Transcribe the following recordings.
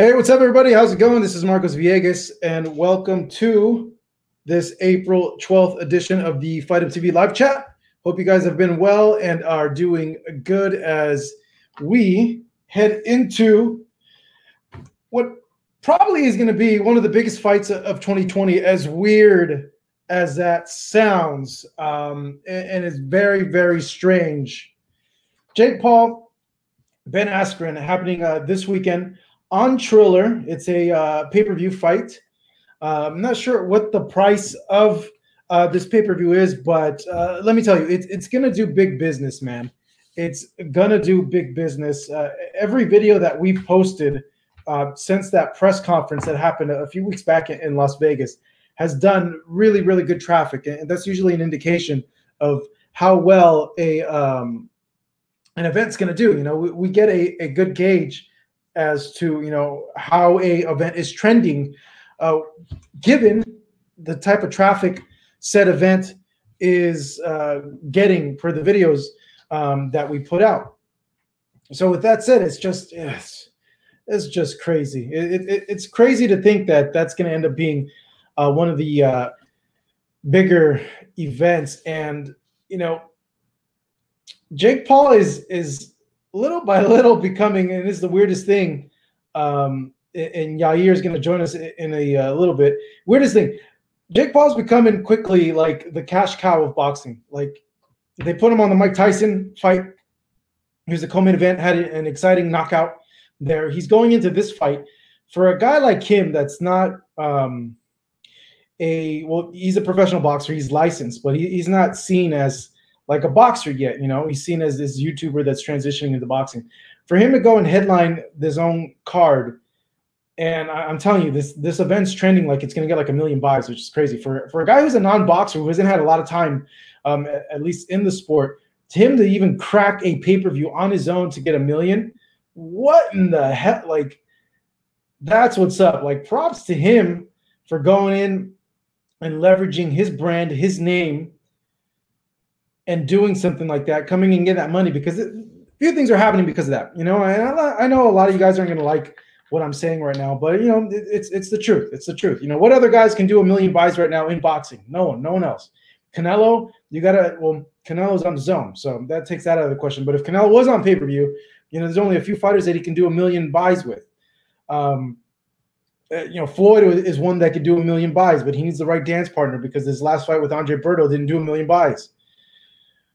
Hey, what's up, everybody? How's it going? This is Marcos Villegas, and welcome to this April 12th edition of the Fight Up TV live chat. Hope you guys have been well and are doing good as we head into what probably is going to be one of the biggest fights of 2020, as weird as that sounds, and it's very, very strange. Jake Paul, Ben Askren happening this weekend on Triller. It's a pay-per-view fight. I'm not sure what the price of this pay-per-view is, but let me tell you, it's going to do big business, man. It's going to do big business. Every video that we've posted since that press conference that happened a few weeks back in Las Vegas has done really, really good traffic. And that's usually an indication of how well an event's going to do. You know, we get a good gauge as to, you know, how a event is trending, given the type of traffic said event is getting for the videos that we put out. So with that said, it's just crazy. It's crazy to think that that's going to end up being one of the bigger events. And, you know, Jake Paul is little by little becoming, and this is the weirdest thing, and Yair is going to join us in a little bit. Weirdest thing, Jake Paul's becoming quickly like the cash cow of boxing. Like, they put him on the Mike Tyson fight. He was the co-main event, had an exciting knockout there. He's going into this fight for a guy like him that's not he's a professional boxer. He's licensed, but he's not seen as like a boxer yet. You know, he's seen as this YouTuber that's transitioning into boxing. For him to go and headline his own card, and I'm telling you, this event's trending like it's going to get like 1 million buys, which is crazy. For a guy who's a non-boxer, who hasn't had a lot of time, at least in the sport, to him to even crack a pay-per-view on his own to get 1 million, what in the heck? Like, that's what's up. Like, props to him for going in and leveraging his brand, his name, and doing something like that, coming and getting that money, because a few things are happening because of that. You know, I know a lot of you guys aren't going to like what I'm saying right now, but, you know, it's the truth. It's the truth. You know, what other guys can do 1 million buys right now in boxing? No one else. Canelo, Canelo's on the zone, so that takes that out of the question. But if Canelo was on pay-per-view, you know, there's only a few fighters that he can do 1 million buys with. You know, Floyd is one that could do 1 million buys, but he needs the right dance partner, because his last fight with Andre Berto didn't do 1 million buys.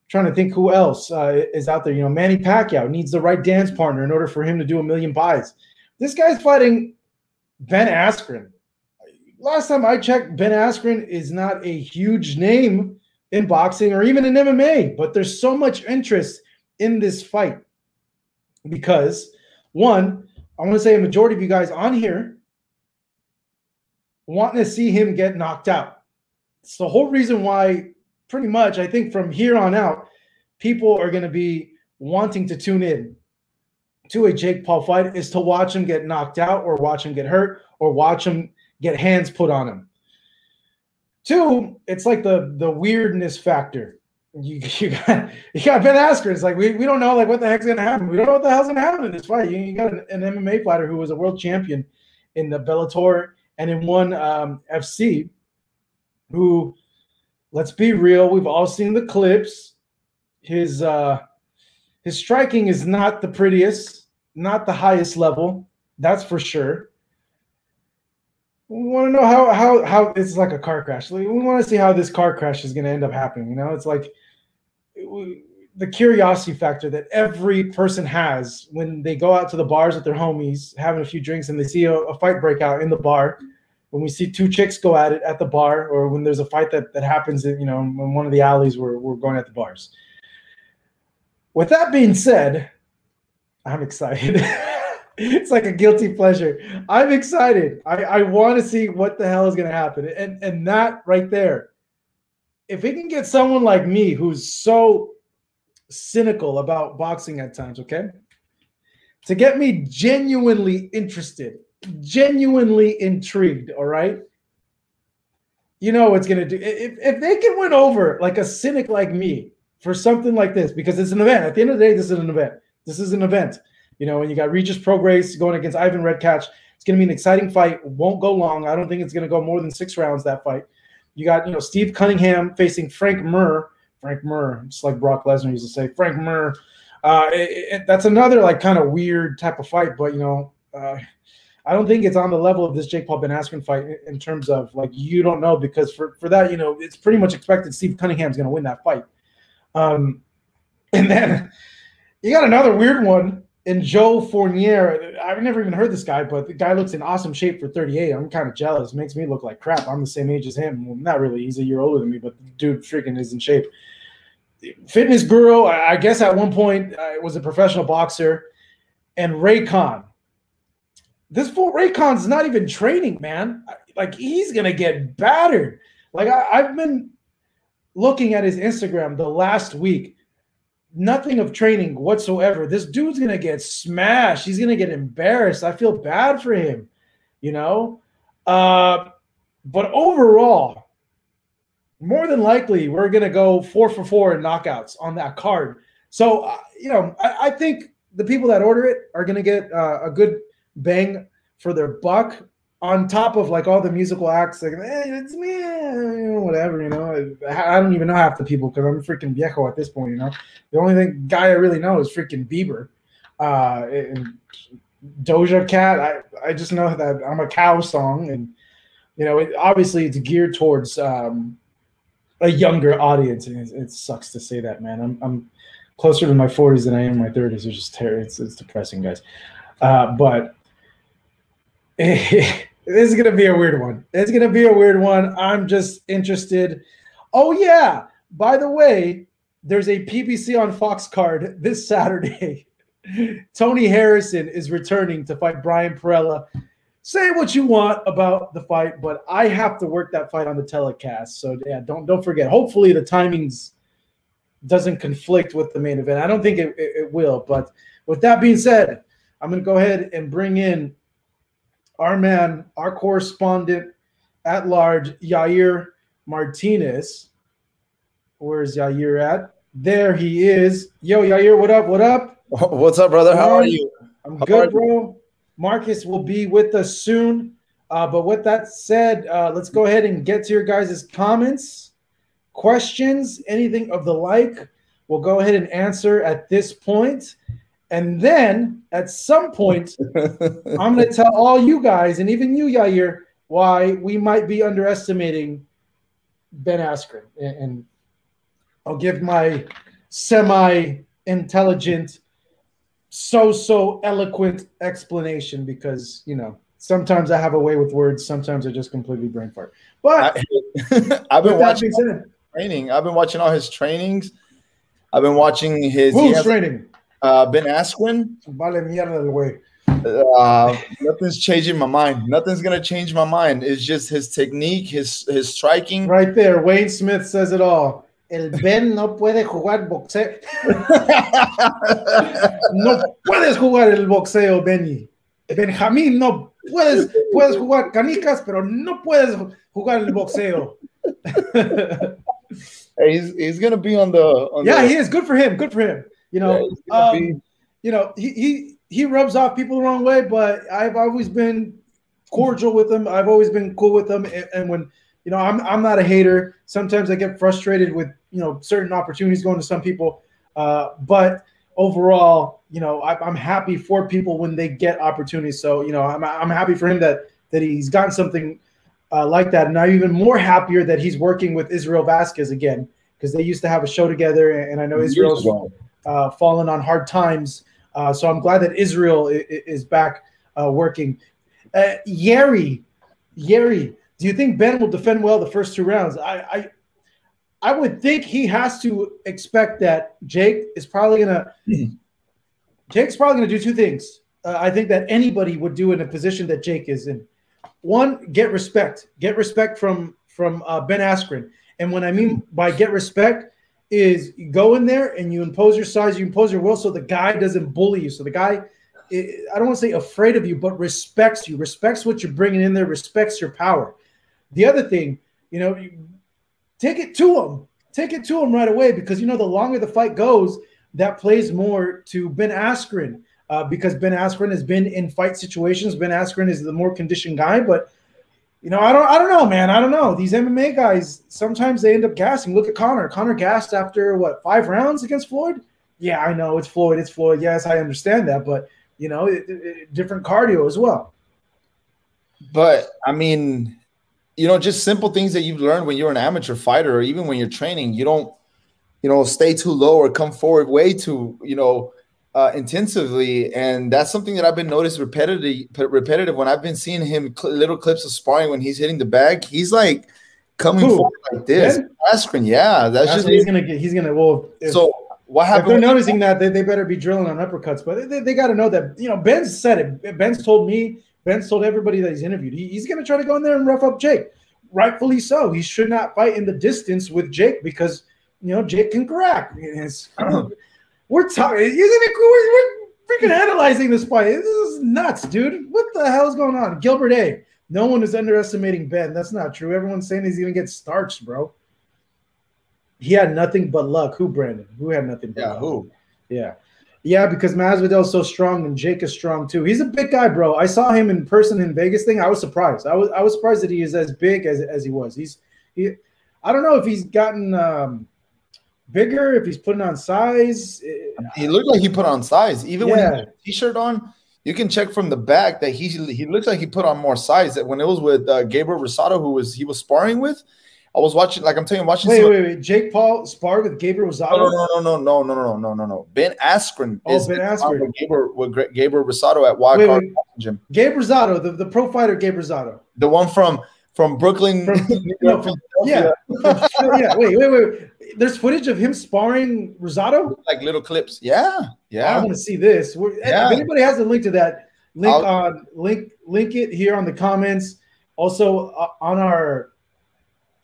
Trying to think who else is out there. You know, Manny Pacquiao needs the right dance partner in order for him to do 1 million buys. This guy's fighting Ben Askren. Last time I checked, Ben Askren is not a huge name in boxing or even in MMA, but there's so much interest in this fight because, one, I want to say a majority of you guys on here want to see him get knocked out. It's the whole reason why, pretty much, I think from here on out, people are going to be wanting to tune in to a Jake Paul fight, is to watch him get knocked out, or watch him get hurt, or watch him get hands put on him. Two, it's like the weirdness factor. You got Ben Askren. It's like we don't know like what the heck's going to happen. We don't know what the hell's going to happen in this fight. You got an MMA fighter who was a world champion in the Bellator and in one FC, who, let's be real, we've all seen the clips. His striking is not the prettiest, not the highest level, that's for sure. We want to know how it's like a car crash. We want to see how this car crash is going to end up happening. You know, it's like the curiosity factor that every person has when they go out to the bars with their homies, having a few drinks, and they see a fight break out in the bar. When we see two chicks go at it at the bar, or when there's a fight that happens, you know, in one of the alleys where we're going at the bars. With that being said, I'm excited. It's like a guilty pleasure. I'm excited. I want to see what the hell is going to happen. And that right there, if it can get someone like me who's so cynical about boxing at times, okay, to get me genuinely interested, genuinely intrigued, all right? You know what's going to do. If they can win over like a cynic like me for something like this, because it's an event. At the end of the day, this is an event. This is an event. You know, and you got Regis Prograis going against Ivan Redkach. It's going to be an exciting fight. It won't go long. I don't think it's going to go more than 6 rounds, that fight. You got, Steve Cunningham facing Frank Mir. Frank Mir, just like Brock Lesnar used to say, Frank Mir. That's another like kind of weird type of fight, but I don't think it's on the level of this Jake Paul Ben Askren fight in terms of like you don't know, because for that it's pretty much expected Steve Cunningham's going to win that fight. And then you got another weird one in Joe Fournier. I've never even heard this guy, but the guy looks in awesome shape for 38. I'm kind of jealous. It makes me look like crap. I'm the same age as him. Well, not really. He's a year older than me, but the dude freaking is in shape. Fitness guru, I guess at one point was a professional boxer. And Raycon. This fool Raycon's not even training, man. Like, he's going to get battered. Like, I've been looking at his Instagram the last week. Nothing of training whatsoever. This dude's going to get smashed. He's going to get embarrassed. I feel bad for him, But overall, more than likely, we're going to go 4 for 4 in knockouts on that card. So, I think the people that order it are going to get a good bang for their buck, on top of like all the musical acts, like it's me, whatever, I don't even know half the people because I'm freaking viejo at this point, The only guy I really know is freaking Bieber, and Doja Cat. I just know that I'm a cow song, and obviously it's geared towards a younger audience, and it sucks to say that, man. I'm closer to my 40s than I am my 30s. It's just terrible. It's depressing, guys. But this is going to be a weird one. It's going to be a weird one. I'm just interested. Oh, yeah. By the way, there's a PBC on Fox card this Saturday. Tony Harrison is returning to fight Brian Perella. Say what you want about the fight, but I have to work that fight on the telecast. So, yeah, don't forget. Hopefully the timings doesn't conflict with the main event. I don't think it will. But with that being said, I'm going to go ahead and bring in our man, our correspondent at large, Yair Martinez. Where's Yair at? There he is. Yo, Yair, what up? What up? What's up, brother? How are you? I'm good, bro. Marcus will be with us soon. But with that said, let's go ahead and get to your guys' comments, questions, anything of the like. We'll go ahead and answer at this point. And then at some point, I'm going to tell all you guys, and even you, Yair, why we might be underestimating Ben Askren. And I'll give my semi-intelligent, so eloquent explanation because, sometimes I have a way with words. Sometimes I just completely brain fart. But I've been watching training. I've been watching all his trainings. I've been watching his training. Ben Askren. Vale mierda del güey. Nothing's changing my mind. Nothing's gonna change my mind. It's just his technique, his striking. Right there, Wayne Smith says it all. El Ben no puede jugar boxeo. No puedes jugar el boxeo, Benny. Benjamín, no puedes jugar canicas, pero no puedes jugar el boxeo. He's gonna be on the. He is. Good for him. Good for him. He rubs off people the wrong way, but I've always been cordial with him. I've always been cool with him. And when, I'm not a hater. Sometimes I get frustrated with, certain opportunities going to some people. But overall, I'm happy for people when they get opportunities. So, I'm happy for him that he's gotten something like that. And I'm even more happier that he's working with Israel Vasquez again, because they used to have a show together. And I know Israel's fallen on hard times. So I'm glad that Israel is back working. Yeri, do you think Ben will defend well the first 2 rounds? I would think he has to expect that Jake's probably gonna do 2 things. I think that anybody would do in a position that Jake is in. One, get respect from Ben Askren. And what I mean by get respect is you go in there and you impose your size, you impose your will, so the guy doesn't bully you. So the guy, I don't want to say afraid of you, but respects you, respects what you're bringing in there, respects your power. The other thing, take it to him right away, because the longer the fight goes, that plays more to Ben Askren. because Ben Askren has been in fight situations. Ben Askren is the more conditioned guy, but I don't know, man. I don't know. These MMA guys, sometimes they end up gassing. Look at Conor. Conor gassed after what, 5 rounds against Floyd? Yeah, I know it's Floyd. It's Floyd. Yes, I understand that, but different cardio as well. But I mean, just simple things that you've learned when you're an amateur fighter, or even when you're training. You don't, stay too low or come forward way too, intensively. And that's something that I've been noticed repetitive when I've been seeing him little clips of sparring when he's hitting the bag. He's like coming forward like this. Ben Askren, yeah, that's just he's gonna. Well, so what happened? If they're noticing that, they better be drilling on uppercuts. But they got to know that Ben's said it. Ben's told me. Ben's told everybody that he's interviewed. He's gonna try to go in there and rough up Jake. Rightfully so. He should not fight in the distance with Jake because Jake can crack. We're talking. We're freaking analyzing this fight. This is nuts, dude. What the hell is going on? Gilbert A. No one is underestimating Ben. That's not true. Everyone's saying he's gonna get starched, bro. He had nothing but luck. Who, Brandon? Who had nothing but luck? Who? Yeah, because Masvidal's so strong and Jake is strong too. He's a big guy, bro. I saw him in person in Vegas thing. I was surprised. I was surprised that he is as big as he was. I don't know if he's gotten bigger, if he's putting on size. He looked like he put on size. Even when he had a t-shirt on, you can check from the back that he looks like he put on more size. That when it was with Gabriel Rosado, he was sparring with. I was watching, like I'm telling you, Wait. Jake Paul sparred with Gabriel Rosado? No. Ben Askren. Ben Askren. With Gabriel Rosado at Wild Card Gym. Gabe Rosado, the pro fighter Gabe Rosado. The one from Brooklyn. Yeah. Wait. There's footage of him sparring Rosado? Like little clips. Yeah. I want to see this. If anybody has a link to that, link it here on the comments. Also on our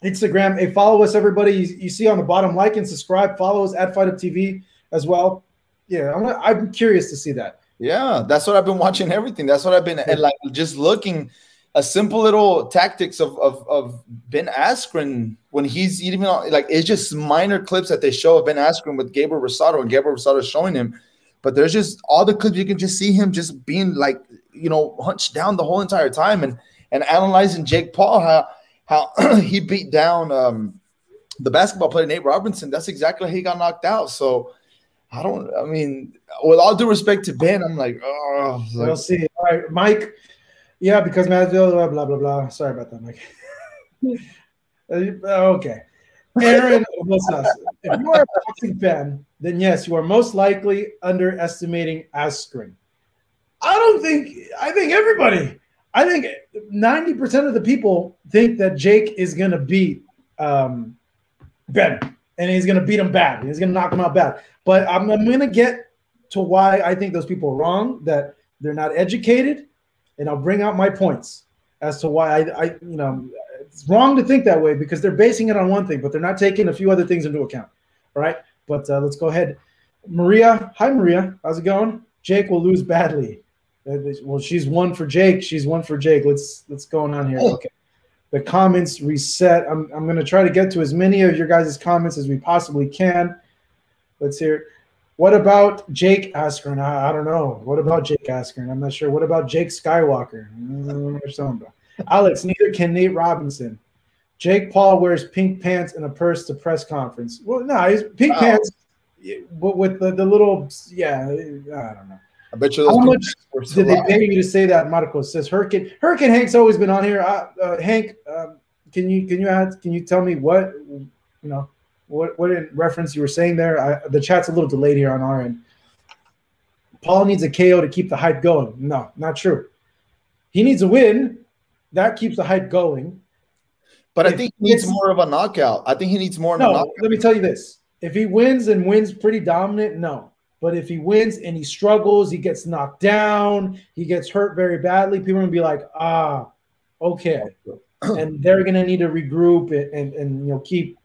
Instagram. Hey, follow us, everybody. You see on the bottom, like and subscribe. Follow us at Fight Up TV as well. Yeah, I'm curious to see that. Yeah, that's what I've been watching. Everything. That's what I've been like, just looking. A simple little tactics of Ben Askren when he's even like, it's just minor clips that they show of Ben Askren with Gabriel Rosado, and Gabriel Rosado showing him. But there's just all the clips you can just see him just being like, hunched down the whole entire time, and analyzing Jake Paul, how he beat down the basketball player Nate Robinson. That's exactly how he got knocked out. So with all due respect to Ben, I'm like, oh. We'll see. All right, Mike. Yeah, because Masvidal, blah, blah, blah. Sorry about that, Mike. Okay. Aaron, if you are a boxing fan, then yes, you are most likely underestimating Askren. I think everybody. I think 90% of the people think that Jake is going to beat Ben, and he's going to beat him bad. He's going to knock him out bad. But I'm going to get to why I think those people are wrong, that they're not educated, and I'll bring out my points as to why it's wrong to think that way, because they're basing it on one thing, but they're not taking a few other things into account. All right, but let's go ahead. Maria, hi Maria, how's it going? Jake will lose badly. Well, she's one for Jake. She's one for Jake. Let's go on here. Okay. The comments reset. I'm going to try to get to as many of your guys' comments as we possibly can. Let's hear. What about Jake Askren? I don't know. What about Jake Askren? I'm not sure. What about Jake Skywalker? Alex, neither can Nate Robinson. Jake Paul wears pink pants and a purse to press conference. Well, no, he's pink pants, but with the little, I don't know. I bet you. How much did they pay you to say that? Marcos says Hurricane Hank's always been on here. Hank, can you tell me what what in reference you were saying there? The chat's a little delayed here on our end. Paul needs a KO to keep the hype going. No, not true. He needs a win. That keeps the hype going. But I think he needs more of a knockout. I think he needs more of a knockout. Let me tell you this. If he wins and wins pretty dominant, no. But if he wins and he struggles, he gets knocked down, he gets hurt very badly, people are going to be like, okay. And they're going to need to regroup and keep.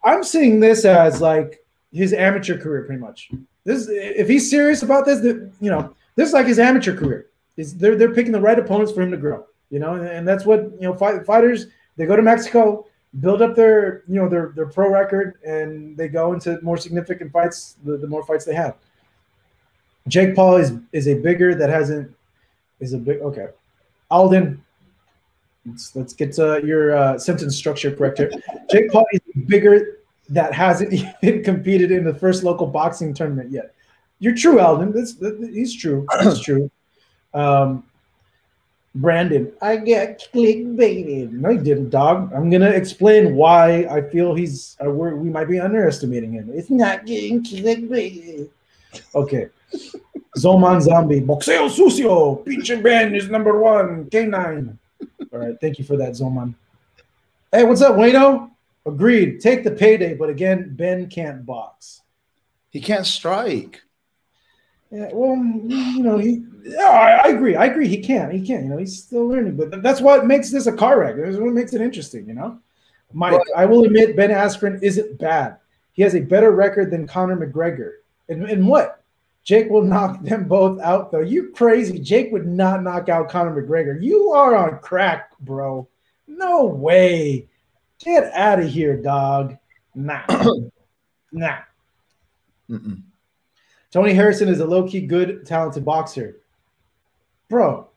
I'm seeing this as like his amateur career pretty much. If he's serious about this, this is like his amateur career. They're picking the right opponents for him to grow, and that's what, fighters, they go to Mexico, build up their pro record, and they go into more significant fights the more fights they have. Jake Paul is a bigger that hasn't is a big okay. Alden, let's get to your sentence structure correct here. Jake Paul is bigger that hasn't even competed in the first local boxing tournament yet. You're true, Alden. He's true. He's true. Brandon, I got clickbaited. No, he didn't, dog. I'm gonna explain why I feel we might be underestimating him. It's not getting clickbaited. Okay. Zoman Zombie, boxeo sucio, pinche Ben is #1, K9. All right, thank you for that, Zoman. Hey, what's up, Wayno? Agreed. Take the payday, but again, Ben can't box. He can't strike. Yeah, well, I agree. I agree. He can't. He's still learning. But that's what makes this a car wreck. That's what makes it interesting, Mike, right. I will admit Ben Askren isn't bad. He has a better record than Conor McGregor. And what? Jake will knock them both out, though. You crazy. Jake would not knock out Conor McGregor. You are on crack, bro. No way. Get out of here, dog. Nah. Nah. Mm-mm. Tony Harrison is a low-key good, talented boxer. Bro,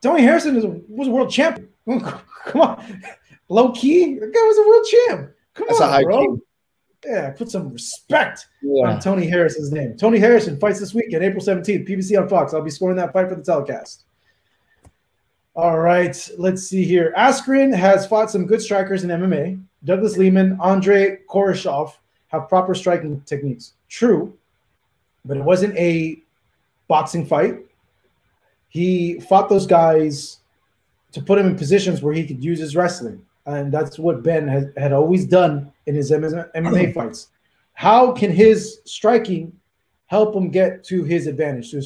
Tony Harrison was a world champion. Come on. Low-key? That guy was a world champ. Come on, bro. Key. Yeah, put some respect on Tony Harrison's name. Tony Harrison fights this weekend, April 17th, PBC on Fox. I'll be scoring that fight for the telecast. All right, let's see here. Askren has fought some good strikers in MMA. Douglas Lehman, Andre Koreshov have proper striking techniques. True, but it wasn't a boxing fight. He fought those guys to put him in positions where he could use his wrestling. And that's what Ben had always done in his MMA fights. How can his striking help him get to his advantage, to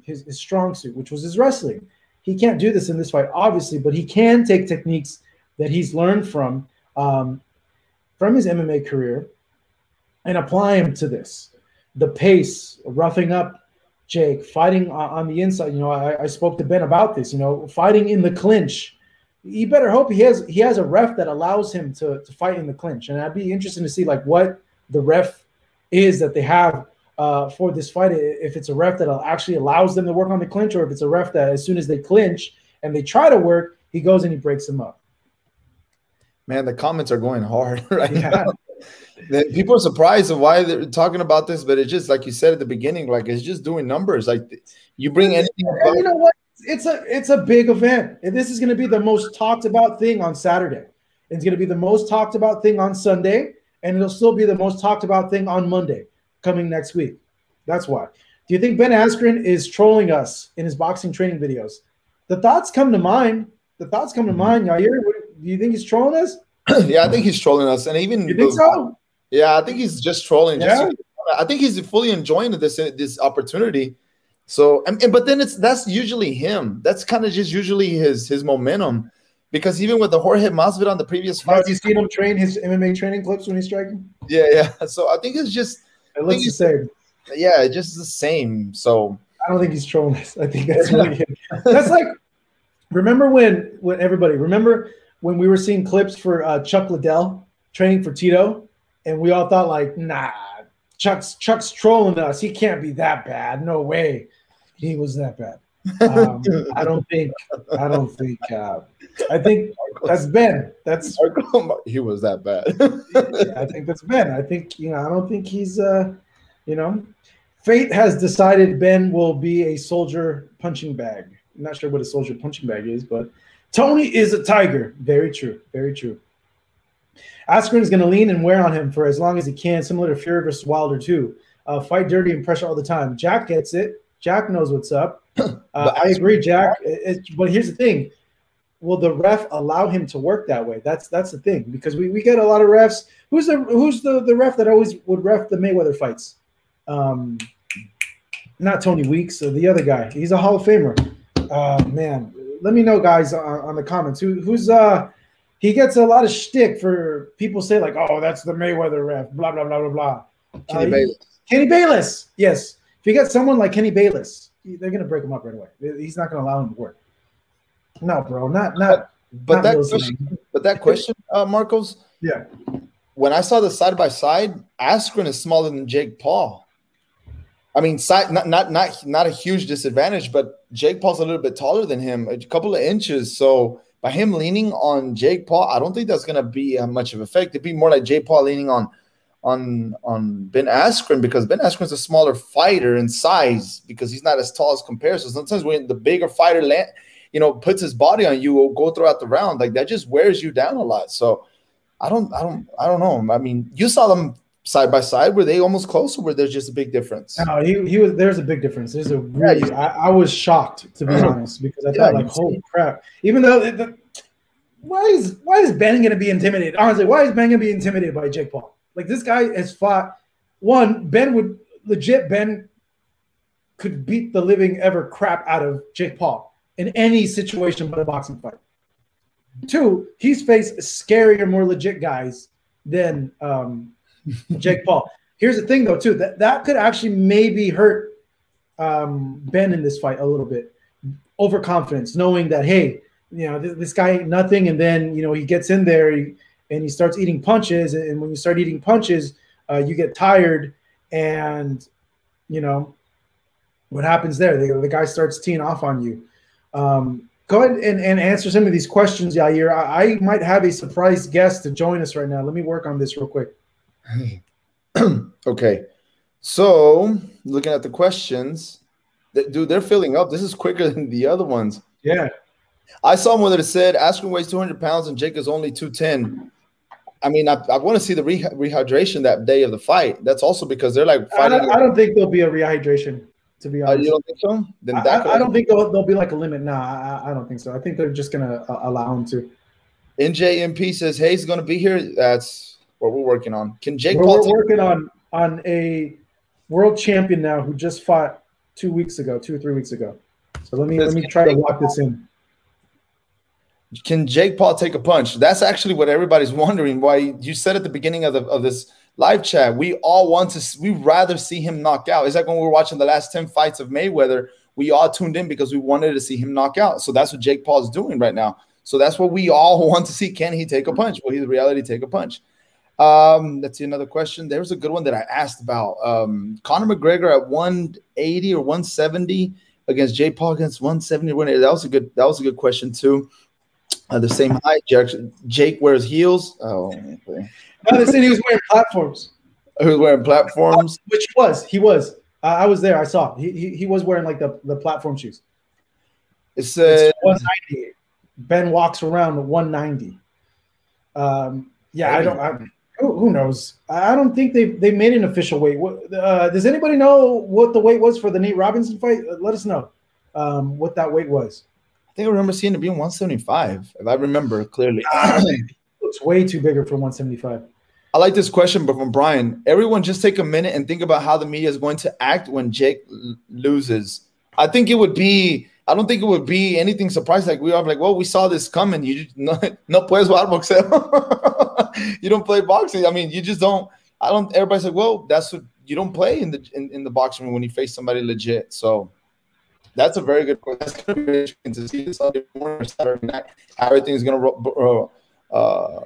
his strong suit, which was his wrestling? He can't do this in this fight, obviously, but he can take techniques that he's learned from his MMA career and apply them to this. The pace, roughing up Jake, fighting on the inside. I spoke to Ben about this, fighting in the clinch. You better hope he has a ref that allows him to fight in the clinch. And I'd be interested to see what the ref is that they have for this fight. If it's a ref that actually allows them to work on the clinch, or if it's a ref that as soon as they clinch and they try to work, he goes and he breaks them up. Man, the comments are going hard right now. People are surprised of why they're talking about this, but it's just like you said at the beginning, it's just doing numbers. You bring anything about. You know what? It's a big event. And this is going to be the most talked about thing on Saturday. It's going to be the most talked about thing on Sunday, and it'll still be the most talked about thing on Monday coming next week. That's why. Do you think Ben Askren is trolling us in his boxing training videos? The thoughts come to mind. Yair. Do you think he's trolling us? Yeah, I think he's trolling us. And even you think so? Yeah, I think he's just trolling. Yeah? I think he's fully enjoying this opportunity. So, but then that's usually him. That's kind of just usually his momentum, because even with the Jorge Masvidal on the previous fight, have you seen him train his MMA training clips when he's striking? Yeah. So I think it's just it looks the same. Yeah, it's just the same. So I don't think he's trolling us. I think that's really him. That's remember when we were seeing clips for Chuck Liddell training for Tito, and we all thought nah, Chuck's trolling us. He can't be that bad. No way. He was that bad. I think that's Ben. He was that bad. I think that's Ben. I think I don't think he's Fate has decided Ben will be a soldier punching bag. I'm not sure what a soldier punching bag is, but Tony is a tiger. Very true. Very true. Askren is going to lean and wear on him for as long as he can, similar to Fury versus Wilder too. Fight dirty and pressure all the time. Jack gets it. Jack knows what's up. I agree, Jack. But here's the thing: will the ref allow him to work that way? That's the thing, because we get a lot of refs. Who's the ref that always would ref the Mayweather fights? Not Tony Weeks, the other guy. He's a Hall of Famer. Man, let me know, guys, on the comments. Who's he gets a lot of shtick for people say oh, that's the Mayweather ref, blah blah blah blah blah. Kenny Bayless, yes. If you get someone like Kenny Bayless, they're gonna break him up right away. He's not gonna allow him to work. No, bro, not. But that question, Marcos. Yeah. When I saw the side by side, Askren is smaller than Jake Paul. I mean, not a huge disadvantage, but Jake Paul's a little bit taller than him, a couple of inches. So by him leaning on Jake Paul, I don't think that's going to be much of an effect. It'd be more like Jake Paul leaning on Ben Askren, because Ben Askren's a smaller fighter in size because he's not as tall as compared. So sometimes when the bigger fighter puts his body on you or go throughout the round, like that just wears you down a lot. So I don't know. I mean, you saw them side by side. Were they almost close, or were there just a big difference? No, he was. There's a big difference. There's a really. I was shocked, to be honest, because I thought, like, holy crap! Even though why is Ben going to be intimidated? Honestly, why is Ben going to be intimidated by Jake Paul? Like, this guy has fought. Ben could beat the living ever crap out of Jake Paul in any situation but a boxing fight. 2, he's faced scarier, more legit guys than Jake Paul. Here's the thing, though, too, that could actually maybe hurt Ben in this fight a little bit. Overconfidence, knowing that, hey, this guy ain't nothing, and then he gets in there and he starts eating punches, and when you start eating punches, you get tired, and what happens there? The guy starts teeing off on you. Go ahead and answer some of these questions, Yair. I might have a surprise guest to join us right now. Let me work on this real quick. Okay, so looking at the questions, dude, they're filling up. This is quicker than the other ones. Yeah, I saw one that said Askren weighs 200 pounds and Jake is only 210. I mean, I want to see the rehydration that day of the fight. That's also because they're like fighting. I don't think there'll be a rehydration, to be honest. You don't think so? Then I don't think there'll be like a limit. Nah, I don't think so. I think they're just gonna allow him to. NJMP says, "Hey, he's gonna be here." That's what we're working on. Can Jake Paul? We're working on a world champion now who just fought 2 or 3 weeks ago. So let me try to lock this in. Can Jake Paul take a punch? That's actually what everybody's wondering. Why you said at the beginning of this live chat, we rather see him knock out. It's like when we were watching the last 10 fights of Mayweather, we all tuned in because we wanted to see him knock out. So that's what Jake Paul's doing right now. So that's what we all want to see. Can he take a punch? Will he in reality take a punch? Let's see another question. There was a good one that I asked about. Conor McGregor at 180 or 170 against Jake Paul against 170. That was a good question too. The same height. Jake wears heels. Oh, okay. No, they said he was wearing platforms. He was wearing platforms. He was. I was there. I saw. He was wearing like the platform shoes. It said 190. Ben walks around 190. Yeah, who knows? I don't think they made an official weight. Does anybody know what the weight was for the Nate Robinson fight? Let us know what that weight was. I think I remember seeing it being 175, if I remember clearly. It's way too bigger for 175. I like this question, but from Brian. Everyone just take a minute and think about how the media is going to act when Jake loses. I don't think it would be anything surprising. Like we are like, well, we saw this coming. You just, no puedes jugar boxeo. You don't play boxing. I mean, you just don't. Everybody's like, well, that's what you don't play in the boxing room when you face somebody legit. So that's a very good question. That's going to be interesting to see this Sunday morning or Saturday night how everything's going to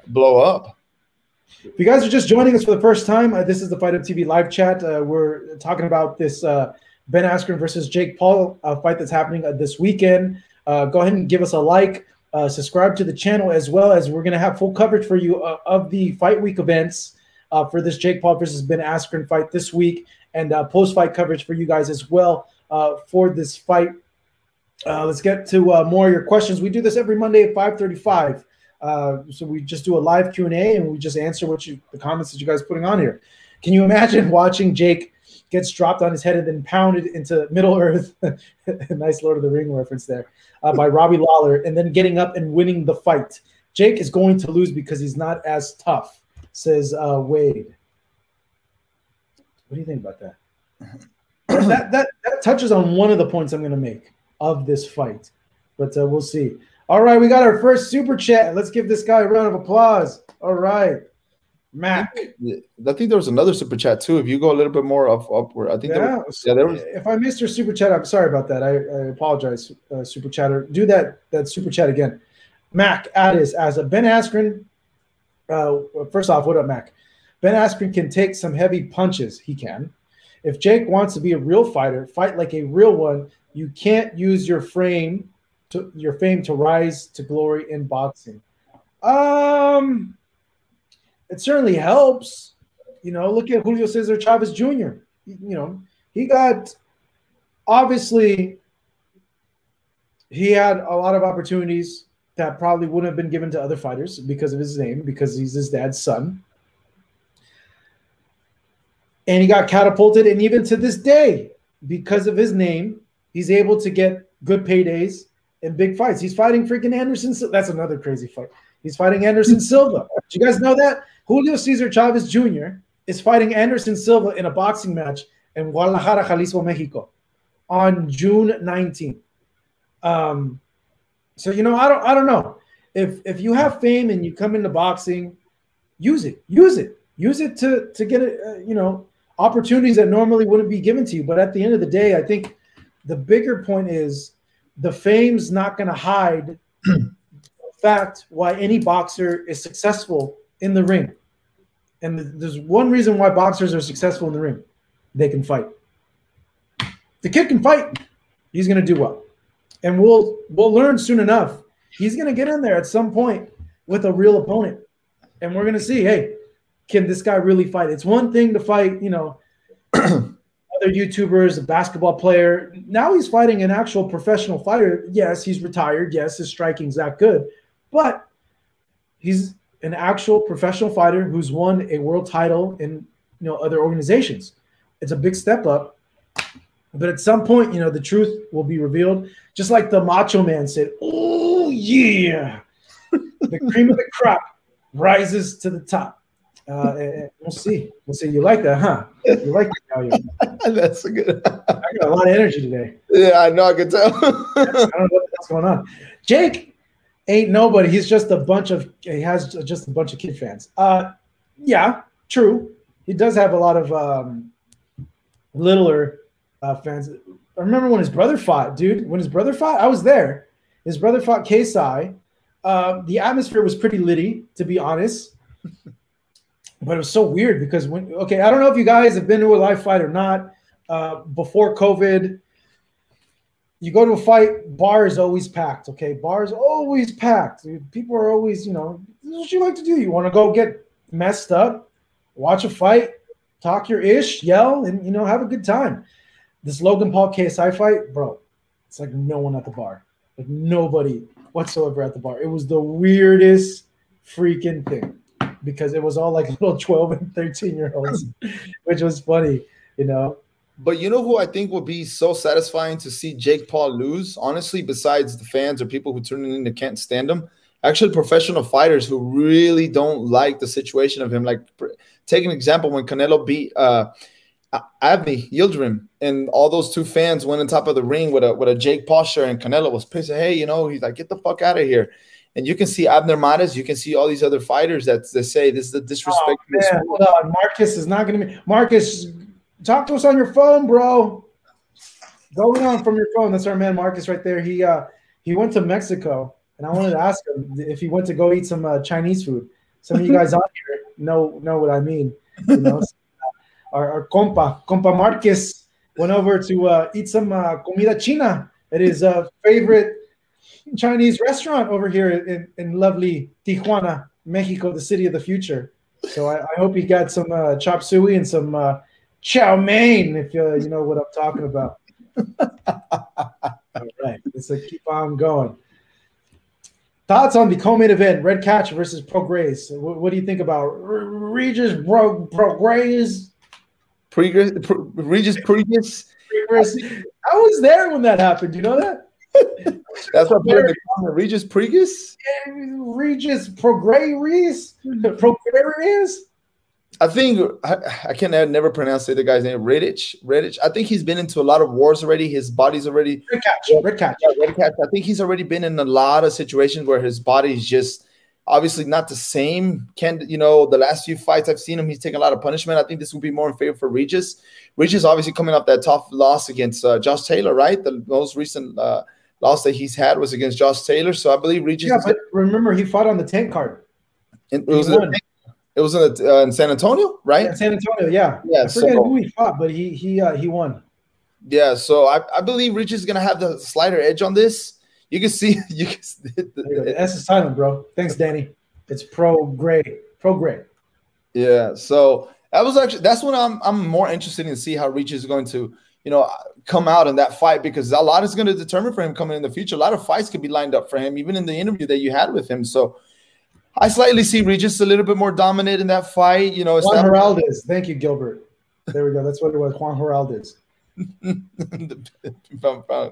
blow up. If you guys are just joining us for the first time, this is the Fight Up TV live chat. We're talking about this Ben Askren versus Jake Paul fight that's happening this weekend. Go ahead and give us a like, subscribe to the channel, as well as we're going to have full coverage for you of the fight week events for this Jake Paul versus Ben Askren fight this week, and post-fight coverage for you guys as well for this fight. Let's get to more of your questions. We do this every Monday at 5:35. So we just do a live Q&A and we just answer the comments that you guys are putting on here. Can you imagine watching Jake gets dropped on his head and then pounded into Middle Earth? Nice Lord of the Ring reference there by Robbie Lawler, and then getting up and winning the fight. Jake is going to lose because he's not as tough, says Wade. What do you think about that? that touches on one of the points I'm going to make of this fight, but we'll see. All right, we got our first super chat. Let's give this guy a round of applause. All right, Mac. I think there was another super chat too. If you go a little bit more upward, I think there was. If I missed your super chat, I'm sorry about that. I apologize, super chatter. Do that super chat again. Mac as a Ben Askren. First off, what up, Mac? Ben Askren can take some heavy punches. He can. If Jake wants to be a real fighter, fight like a real one. You can't use your fame to rise to glory in boxing. It certainly helps. Look at Julio Cesar Chavez Jr. He got, obviously, he had a lot of opportunities that probably wouldn't have been given to other fighters because of his name, because he's his dad's son. And he got catapulted, and even to this day, because of his name, he's able to get good paydays and big fights. He's fighting freaking Anderson. That's another crazy fight. He's fighting Anderson Silva. Do you guys know that? Julio Cesar Chavez Jr. is fighting Anderson Silva in a boxing match in Guadalajara, Jalisco, Mexico on June 19th. So, I don't know. If you have fame and you come into boxing, use it. Use it to get opportunities that normally wouldn't be given to you. But at the end of the day, I think the bigger point is the fame's not going to hide the fact why any boxer is successful in the ring. And there's one reason why boxers are successful in the ring. They can fight. The kid can fight. He's going to do well. And we'll learn soon enough. He's going to get in there at some point with a real opponent. And we're going to see, hey, can this guy really fight? It's one thing to fight, other YouTubers, a basketball player. Now he's fighting an actual professional fighter. Yes, he's retired. Yes, his striking's that good. But he's an actual professional fighter who's won a world title in other organizations. It's a big step up. But at some point, the truth will be revealed. Just like the Macho Man said, oh, yeah. The cream of the crop rises to the top. We'll see. We'll see. You like that, huh? You like that. That's a good. I got a lot of energy today. Yeah, I know. I can tell. I don't know what's going on. Jake ain't nobody. He has just a bunch of kid fans. Yeah, true. He does have a lot of littler fans. I remember when his brother fought, dude. When his brother fought, I was there. His brother fought Kasai. The atmosphere was pretty litty, to be honest. But it was so weird because I don't know if you guys have been to a live fight or not. Before COVID, you go to a fight, bar is always packed, okay? Bar is always packed. People are always, this is what you like to do. You want to go get messed up, watch a fight, talk your ish, yell, and, have a good time. This Logan Paul KSI fight, bro, it's like no one at the bar. Like nobody whatsoever at the bar. It was the weirdest freaking thing because it was all like little 12 and 13-year-olds, which was funny, But who I think would be so satisfying to see Jake Paul lose, honestly, besides the fans or people who turn in that can't stand him, actually professional fighters who really don't like the situation of him. Like, take an example when Canelo beat Avni Yildirim, and all those two fans went on top of the ring with a Jake Paul shirt, and Canelo was pissed. Hey, he's like, get the fuck out of here. And you can see Abner Mares, you can see all these other fighters that say this is the disrespect. Oh, man, hold on. Marcus is not going to be – Marcus, talk to us on your phone, bro. Going on from your phone. That's our man Marcus right there. He went to Mexico, and I wanted to ask him if he went to go eat some Chinese food. Some of you guys on here know what I mean. Our compa Marcus went over to eat some comida china at his favorite Chinese restaurant over here in lovely Tijuana, Mexico, the city of the future. So I hope he got some chop suey and some chow mein, if you know what I'm talking about. All right, let's keep on going. Thoughts on the co-main event, Red Catch versus Prograis. What do you think about Regis Prograis? Regis Prograis. I was there when that happened. You know that? That's what put in the comment. Regis Prograis? Regis Prograis? Prograis? I think I can never pronounce the guy's name. Redditch. I think he's been into a lot of wars already. His body's already Red Catch. I think he's already been in a lot of situations where his body's just obviously not the same. The last few fights I've seen him, he's taken a lot of punishment. I think this will be more in favor for Regis. Regis obviously coming off that tough loss against Josh Taylor, right? The most recent loss that he's had was against Josh Taylor. So I believe Regis. Yeah, but remember he fought on the Tank card. It was It was in San Antonio, right? Yeah, San Antonio, yeah. Yeah, I forget who he fought, but he won. Yeah, so I believe Rich is gonna have the slighter edge on this. You can see The S is silent, bro. Thanks, Danny. It's pro grade. Yeah, so that's when I'm more interested in see how Reach is going to, come out in that fight, because a lot is going to determine for him coming in the future. A lot of fights could be lined up for him, even in the interview that you had with him. So I slightly see Regis a little bit more dominant in that fight. Juan Heraldez. Thank you, Gilbert. There we go. That's what it was. Juan Heraldez.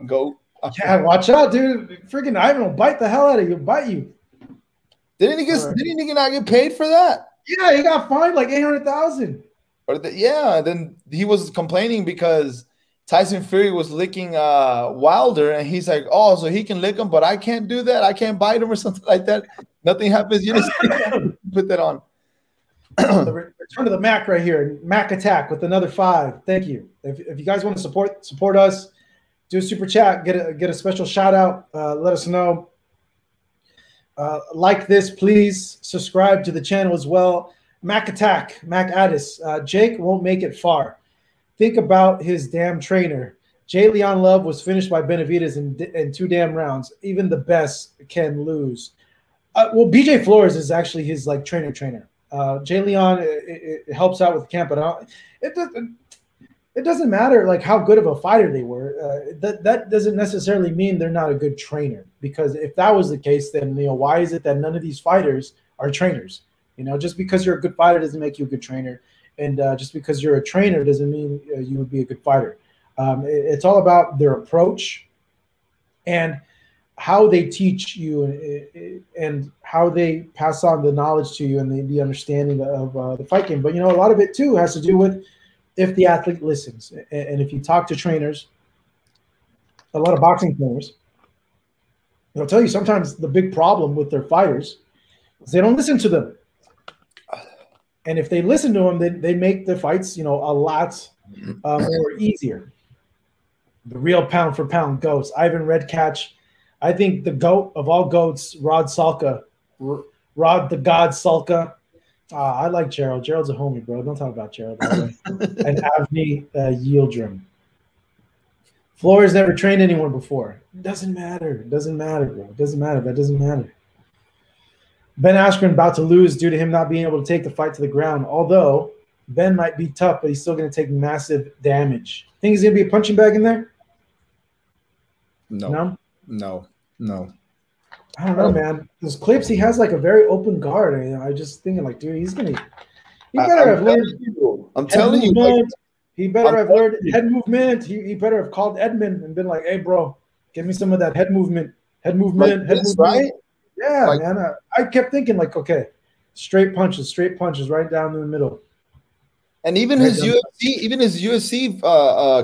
Go. Yeah, watch out, dude. Freaking Ivan will bite the hell out of you. Bite you. Didn't he not get paid for that? Yeah, he got fined like $800,000. Yeah, then he was complaining because Tyson Fury was licking Wilder, and he's like, "Oh, so he can lick him, but I can't do that. I can't bite him or something like that. Nothing happens." Put that on. The return to the Mac right here. Mac Attack with another 5. Thank you. If you guys want to support us, do a super chat. Get a special shout out. Let us know. Like this, please. Subscribe to the channel as well. Mac Attack, Mac Addis. Jake won't make it far. Think about his damn trainer. Jay Leon Love was finished by Benavidez in 2 damn rounds. Even the best can lose. Well, BJ Flores is actually his trainer. Jay Leon it helps out with the camp, but it doesn't matter how good of a fighter they were. That doesn't necessarily mean they're not a good trainer. Because if that was the case, then why is it that none of these fighters are trainers? Just because you're a good fighter doesn't make you a good trainer, and just because you're a trainer doesn't mean you would be a good fighter. It's all about their approach and how they teach you and how they pass on the knowledge to you and the understanding of the fight game. But a lot of it too has to do with if the athlete listens, and if you talk to trainers, a lot of boxing trainers, they'll tell you sometimes the big problem with their fighters is they don't listen to them. And if they listen to them, then they make the fights, a lot more easier. The real pound for pound goats. Ivan Redcatch. I think the goat of all goats, Rod Salka. Rod the God Salka. I like Gerald. Gerald's a homie, bro. Don't talk about Gerald. And Avni Yildirim. Flores never trained anyone before. Doesn't matter. Doesn't matter, bro. Doesn't matter. That doesn't matter. Ben Askren about to lose due to him not being able to take the fight to the ground. Although Ben might be tough, but he's still going to take massive damage. Think he's going to be a punching bag in there? No. I don't know, man. Those clips, he has a very open guard. I just thinking dude, he's going to. He better have learned. I'm telling you. He better have learned head movement. He better have called Edmund and been like, "Hey, bro, give me some of that head movement. Head movement. Right? Yeah, man. I kept thinking okay, straight punches right down in the middle. And even his UFC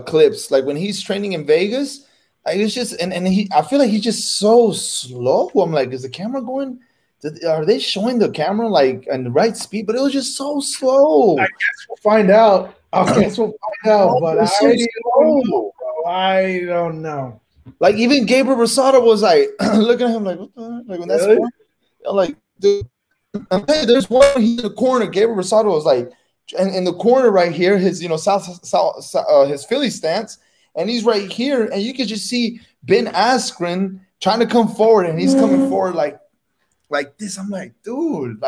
clips, when he's training in Vegas, it's just I feel like he's just so slow. I'm like, is the camera going? Are they showing the camera in the right speed? But it was just so slow. I guess we'll find out. But I don't know. Even Gabriel Rosado was looking at him what the when that's really? I'm like, dude, hey, there's one in the corner. Gabriel Rosado was in the corner right here, his his Philly stance, and he's right here, and you could just see Ben Askren trying to come forward, and he's coming forward like this. I'm like, dude,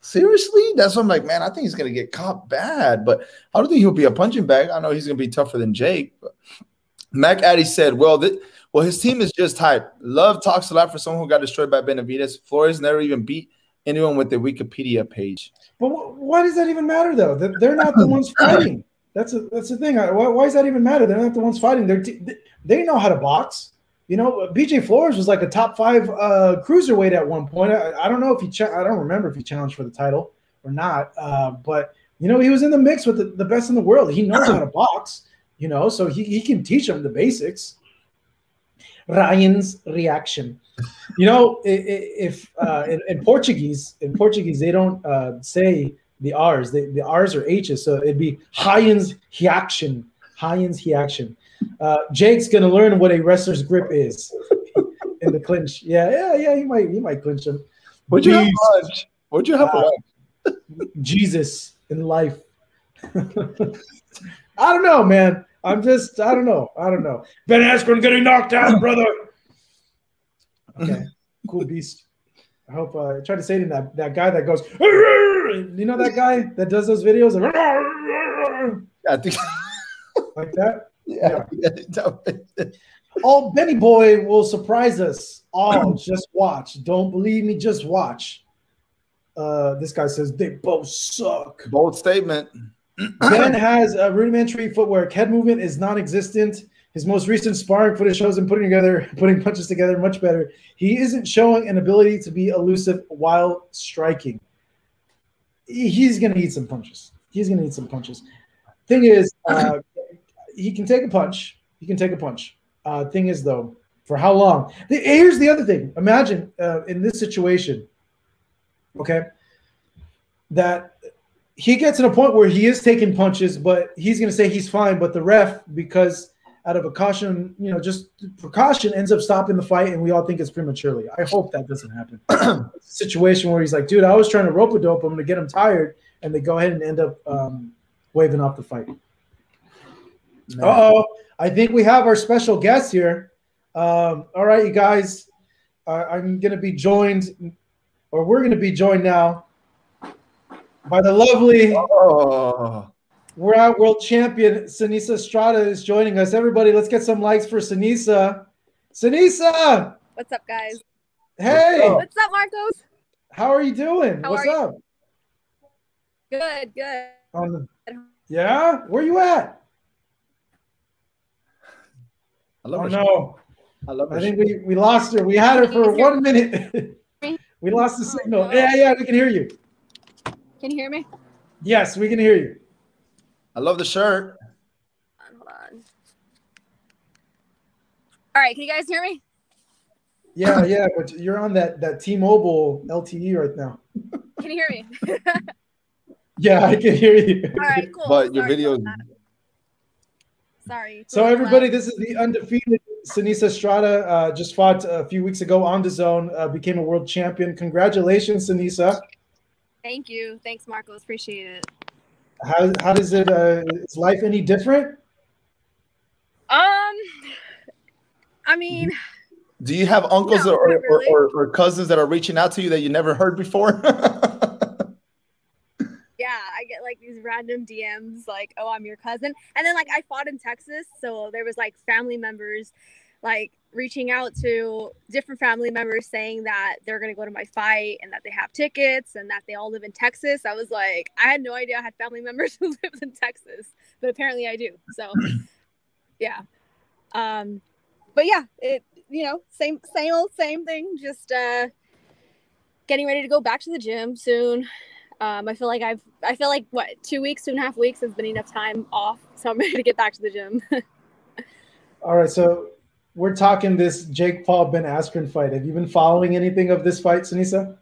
seriously? That's what I'm like, man. I think he's gonna get caught bad, but I don't think he'll be a punching bag. I know he's gonna be tougher than Jake. But Mac Addy said, well, his team is just hype. Love talks a lot for someone who got destroyed by Benavidez. Flores never even beat anyone with the Wikipedia page. But why does that even matter, though? They're not the ones fighting. That's the thing. Why does that even matter? They're not the ones fighting. They know how to box. BJ Flores was a top 5 cruiserweight at one point. I don't know if I don't remember if he challenged for the title or not. But he was in the mix with the best in the world. He knows how to box. So he can teach them the basics. Ryan's reaction. If in Portuguese they don't say the R's. The R's are H's, so it'd be Ryan's reaction. Ryan's reaction. Jake's gonna learn what a wrestler's grip is in the clinch. Yeah. He might clinch him. What'd you have for lunch? Jesus in life. I don't know, man. I don't know. Ben Askren getting knocked out, brother. Okay, cool beast. I hope I try to say to that guy that goes, you know that guy that does those videos? I think like that? Yeah. Oh, Benny Boy will surprise us all. Just watch. Don't believe me, just watch. This guy says they both suck. Bold statement. Ben has a rudimentary footwork. Head movement is non-existent. His most recent sparring footage shows him putting punches together much better. He isn't showing an ability to be elusive while striking. He's going to eat some punches. Thing is, he can take a punch. Thing is, though, for how long? Here's the other thing. Imagine in this situation, okay, that he gets to a point where he is taking punches, but he's going to say he's fine. But the ref, because out of a caution, just precaution, ends up stopping the fight, and we all think it's prematurely. I hope that doesn't happen. It's a situation where he's like, dude, I was trying to rope-a-dope him to get him tired, and they go ahead and end up waving off the fight. Uh-oh. I think we have our special guest here. All right, you guys. I'm going to be joined, or we're going to be joined now by the lovely world champion Seniesa Estrada is joining us. Everybody, let's get some likes for Seniesa. Seniesa! What's up, guys? Hey! What's up, Marcos? How are you doing? What's up? Good. Yeah? Where you at? I love her. No. I think we lost her. We had her for 1 minute. We lost the signal. No. Yeah, we can hear you. Can you hear me? Yes, we can hear you. I love the shirt. Hold on. All right, can you guys hear me? Yeah, but you're on that T-Mobile LTE right now. Can you hear me? Yeah, I can hear you. All right, cool. But your video. Sorry. So everybody, this is the undefeated Seniesa Estrada. Just fought a few weeks ago on DAZN, became a world champion. Congratulations, Seniesa. Thank you. Thanks, Marcos. Appreciate it. How does it? Is life any different? I mean, do you have uncles no, or cousins that are reaching out to you that you never heard before? Yeah, I get like these random DMs like, "Oh, I'm your cousin," and then like I fought in Texas, so there was like family members like reaching out to different family members saying that they're going to go to my fight and that they have tickets and that they all live in Texas. I was like, I had no idea I had family members who live in Texas, but apparently I do. So yeah. But yeah, it, same thing. Just getting ready to go back to the gym soon. I feel like 2 weeks, 2.5 weeks has been enough time off. So I'm ready to get back to the gym. All right. So we're talking this Jake Paul Ben Askren fight. Have you been following anything of this fight, Seniesa?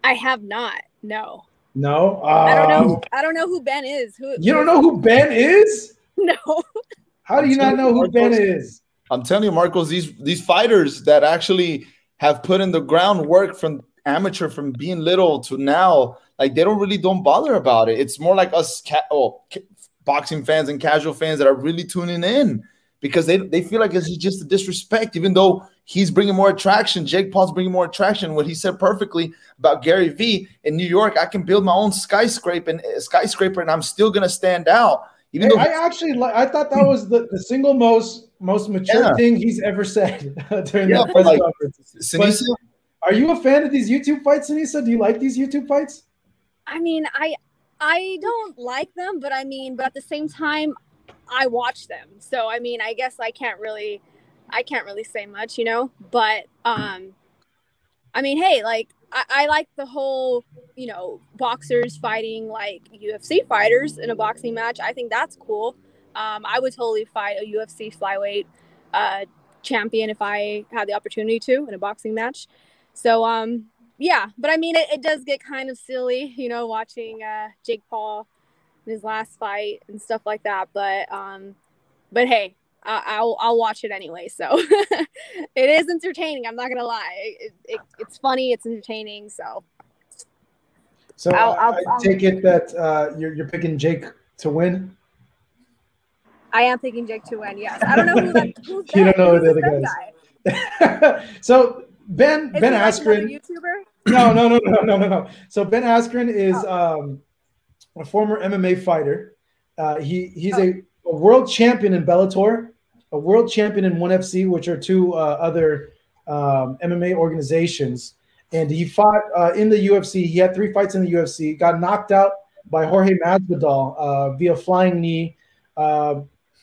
I have not. No. No. I don't know. I don't know who Ben is. You don't know who Ben is? No. How do you not know who Ben is? I'm telling you, Marcos, these fighters that actually have put in the groundwork from amateur, from being little to now, like they don't bother about it. It's more like us boxing fans and casual fans that are really tuning in because they feel like it's just a disrespect, even though he's bringing more attraction. Jake Paul's bringing more attraction. What he said perfectly about Gary Vee in New York, I can build my own skyscraper and I'm still going to stand out. Even though I thought that was the single most mature thing he's ever said during that press conference. Seniesa, are you a fan of these YouTube fights, Seniesa? Do you like these YouTube fights? I mean, I don't like them, but at the same time, I watch them. So I mean, I guess I can't really say much, But I mean, hey, like I like the whole, boxers fighting like UFC fighters in a boxing match. I think that's cool. I would totally fight a UFC flyweight champion if I had the opportunity to in a boxing match. So, yeah, but I mean, it does get kind of silly, watching Jake Paul in his last fight and stuff like that. But hey, I'll watch it anyway. So it is entertaining. I'm not gonna lie. It's funny. It's entertaining. So So I take it that you're picking Jake to win. I am picking Jake to win. Yes, I don't know who's you Ben. don't know Who's the other Ben guys. So Ben Askren. Like YouTuber? No. So Ben Askren is a former MMA fighter. He's a world champion in Bellator, a world champion in ONE FC, which are two other MMA organizations. And he fought in the UFC. He had 3 fights in the UFC. Got knocked out by Jorge Masvidal via flying knee.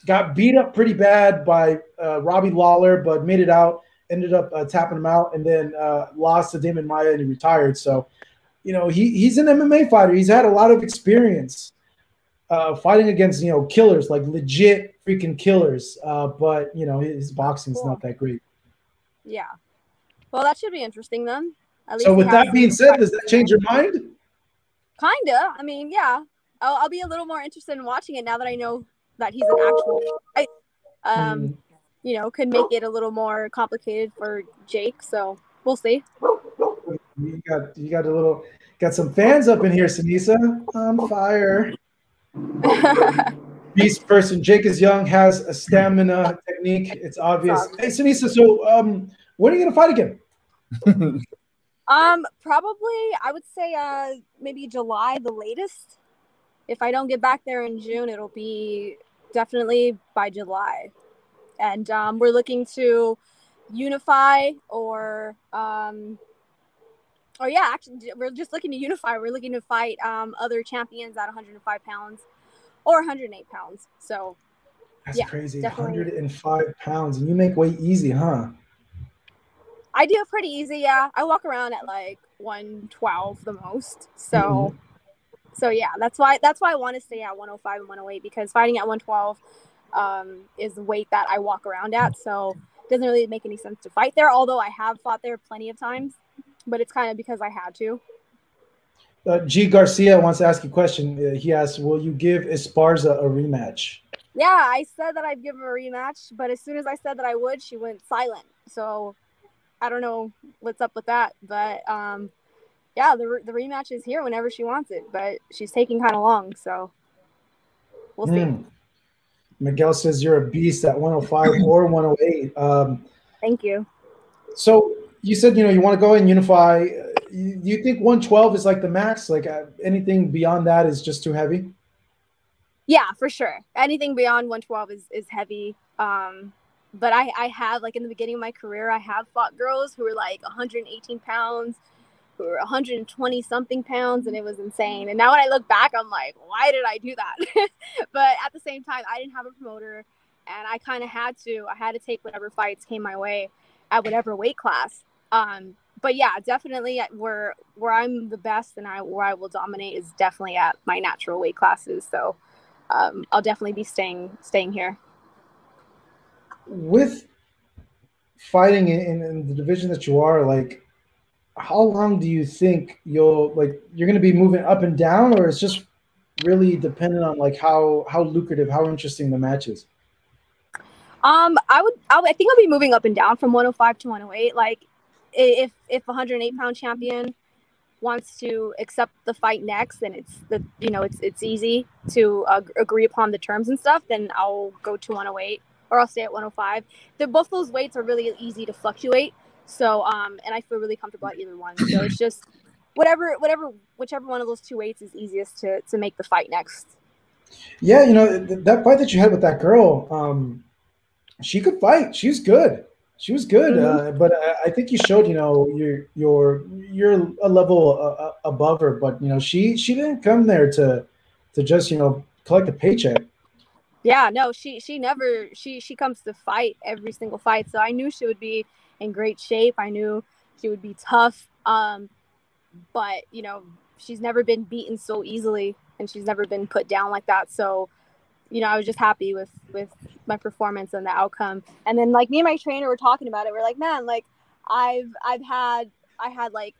Got beat up pretty bad by Robbie Lawler, but made it out. Ended up tapping him out, and then lost to Damon Maia, and he retired. So, he's an MMA fighter. He's had a lot of experience fighting against killers, like legit freaking killers. But his boxing's not that great. Yeah. Well, that should be interesting then. At least so with that being said, does that change your mind? Kinda. I mean, yeah. I'll be a little more interested in watching it now that I know that he's an actual fight. Could make it a little more complicated for Jake. So we'll see. You got some fans up in here, Sinisa. On fire. Beast person. Jake is young, has a stamina technique. It's obvious. Hey, Sinisa. So when are you gonna fight again? Probably I would say maybe July the latest. If I don't get back there in June, it'll be definitely by July. And we're looking to unify actually, we're just looking to unify. We're looking to fight other champions at 105 pounds or 108 pounds. So that's crazy. Definitely. 105 pounds. And you make weight easy, huh? I do pretty easy, yeah. I walk around at like 112 the most. So So yeah, that's why I want to stay at 105 and 108, because fighting at 112 is the weight that I walk around at. So it doesn't really make any sense to fight there, although I have fought there plenty of times, but it's kind of because I had to. G. Garcia wants to ask you a question. He asks, will you give Esparza a rematch? Yeah, I said that I'd give him a rematch, but as soon as I said that I would, she went silent. So I don't know what's up with that, but yeah, the rematch is here whenever she wants it, but she's taking kind of long, so we'll see. Miguel says you're a beast at 105 or 108. Thank you. So you said, you want to go and unify. Do you think 112 is like the max? Like anything beyond that is just too heavy? Yeah, for sure. Anything beyond 112 is heavy. But I have, like, in the beginning of my career, I have fought girls who were like 118 pounds, who were 120 something pounds, and it was insane. And now when I look back, I'm like, why did I do that? But at the same time, I didn't have a promoter, and I kind of had to take whatever fights came my way at whatever weight class. But yeah, definitely where I'm the best and where I will dominate is definitely at my natural weight classes. So I'll definitely be staying here. With fighting in the division that you are, like, how long do you think you're going to be moving up and down, or it's just really dependent on like how lucrative, how interesting the match is? I think I'll be moving up and down from 105 to 108. Like if 108-pound champion wants to accept the fight next, and it's easy to agree upon the terms and stuff, then I'll go to 108 or I'll stay at 105. Both those weights are really easy to fluctuate. So, and I feel really comfortable at either one. So it's just whichever one of those two weights is easiest to make the fight next. Yeah, that fight that you had with that girl, she could fight. She was good. She was good. Mm-hmm. But I think you showed, you're a level above her. But she didn't come there to just collect a paycheck. Yeah, no, she never she comes to fight every single fight. So I knew she would be in great shape. I knew she would be tough. But she's never been beaten so easily, and she's never been put down like that. So, I was just happy with my performance and the outcome. And then, like, me and my trainer were talking about it. We're like, man, like I had like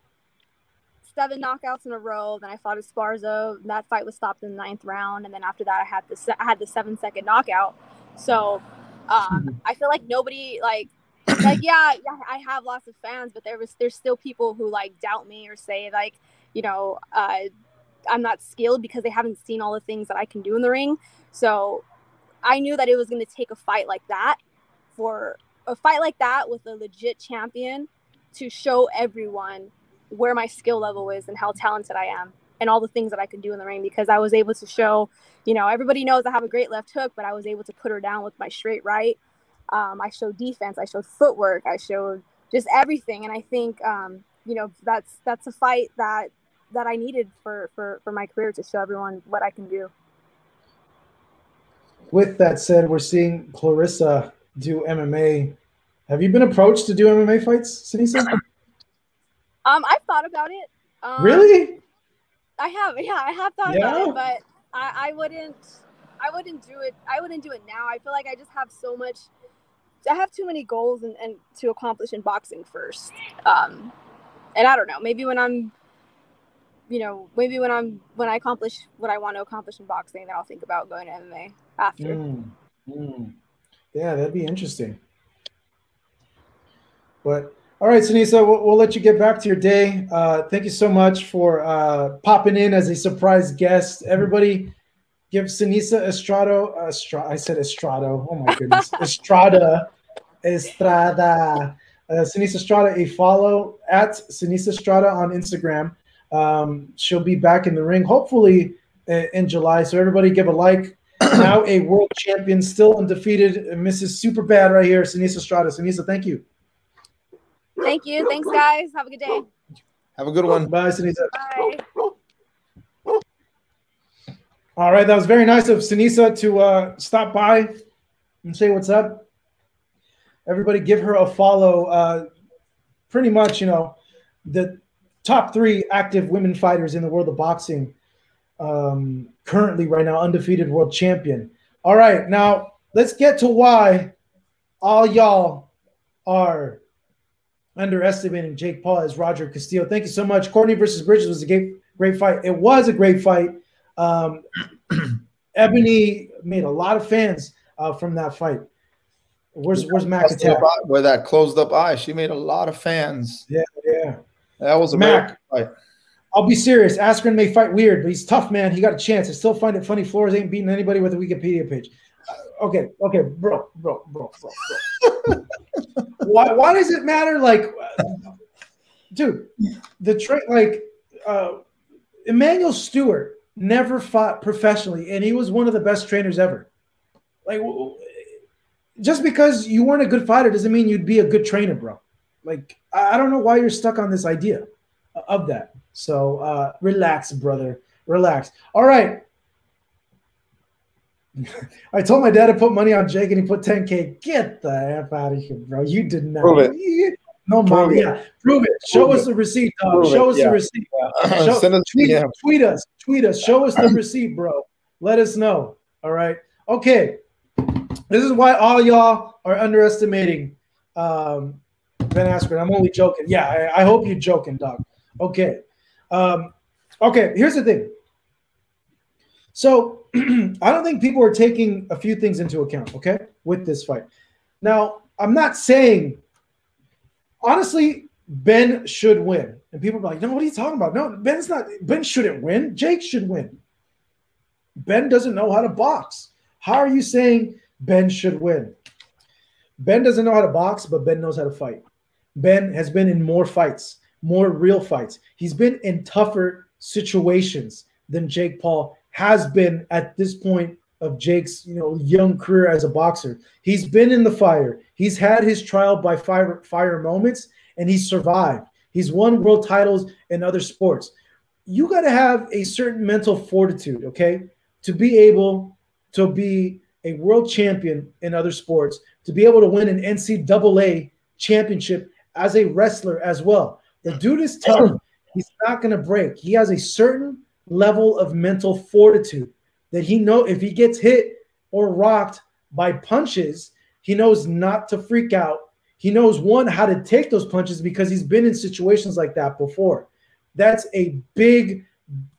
7 knockouts in a row. Then I fought Esparza. That fight was stopped in the 9th round, and then after that, I had the 7-second knockout. So I feel like nobody yeah, I have lots of fans, but there's still people who like doubt me or say like, not skilled because they haven't seen all the things that I can do in the ring. So I knew that it was going to take a fight like that with a legit champion to show everyone where my skill level is and how talented I am and all the things that I can do in the ring, because I was able to show, everybody knows I have a great left hook, but I was able to put her down with my straight right. I showed defense, I showed footwork, I showed just everything. And I think, that's a fight that I needed for my career, to show everyone what I can do. With that said, we're seeing Clarissa do MMA. Have you been approached to do MMA fights, Sinisa? I've thought about it. Really? I have thought about it, but I wouldn't do it. I wouldn't do it now. I feel like I just have I have too many goals and to accomplish in boxing first. And I don't know, maybe when I accomplish what I want to accomplish in boxing, then I'll think about going to MMA after. Yeah, that'd be interesting. But all right, Sinisa, we'll let you get back to your day. Thank you so much for popping in as a surprise guest. Everybody, give Sinisa Estrada. I said Estrada. Oh my goodness, Estrada. Sinisa Estrada a follow at Sinisa Estrada on Instagram. She'll be back in the ring hopefully in July. So everybody give a like. Now a world champion, still undefeated, Mrs. Superbad right here, Sinisa Estrada. Sinisa, thank you. Thank you. Thanks, guys. Have a good day. Have a good one. Bye, Sinisa. Bye. All right, that was very nice of Sinisa to stop by and say what's up. Everybody give her a follow. Pretty much, the top 3 active women fighters in the world of boxing currently right now, undefeated world champion. All right, now let's get to why all y'all are underestimating Jake Paul as Roger Castillo. Thank you so much. Courtney versus Bridges was a great fight. It was a great fight. Ebony made a lot of fans from that fight. Where's Mac Attack? With that closed up eye, she made a lot of fans. Yeah. That was a Mac fight. I'll be serious. Askren may fight weird, but he's tough, man. He got a chance. I still find it funny. Flores ain't beating anybody with a Wikipedia page. Okay, bro. Why does it matter? Like, dude, Emmanuel Stewart never fought professionally, and he was one of the best trainers ever. Like, just because you weren't a good fighter doesn't mean you'd be a good trainer, bro. Like, I don't know why you're stuck on this idea of that. So relax, brother. Relax. All right. I told my dad to put money on Jake, and he put 10K. Get the F out of here, bro. You did not. Prove it. No, Mom. Yeah. Prove it. Show us the receipt, dog. Show us the receipt. Tweet us. Show us the receipt, bro. Let us know. All right. Okay. This is why all y'all are underestimating Ben Askren. I'm only joking. Yeah, I hope you're joking, dog. Okay. Okay, here's the thing. So I don't think people are taking a few things into account, okay, with this fight. Now, I'm not saying, honestly, Ben should win. And people are like, no, what are you talking about? No, Ben shouldn't win. Jake should win. Ben doesn't know how to box. How are you saying Ben should win? Ben doesn't know how to box, but Ben knows how to fight. Ben has been in more fights, more real fights. He's been in tougher situations than Jake Paul has been at this point of Jake's, young career as a boxer. He's been in the fire. He's had his trial by fire moments, and he's survived. He's won world titles in other sports. You got to have a certain mental fortitude, okay, to be able to be a world champion in other sports, to be able to win an NCAA championship as a wrestler as well. The dude is tough. He's not going to break. He has a certain level of mental fortitude that he knows if he gets hit or rocked by punches, he knows not to freak out. He knows, one, how to take those punches because he's been in situations like that before. That's a big,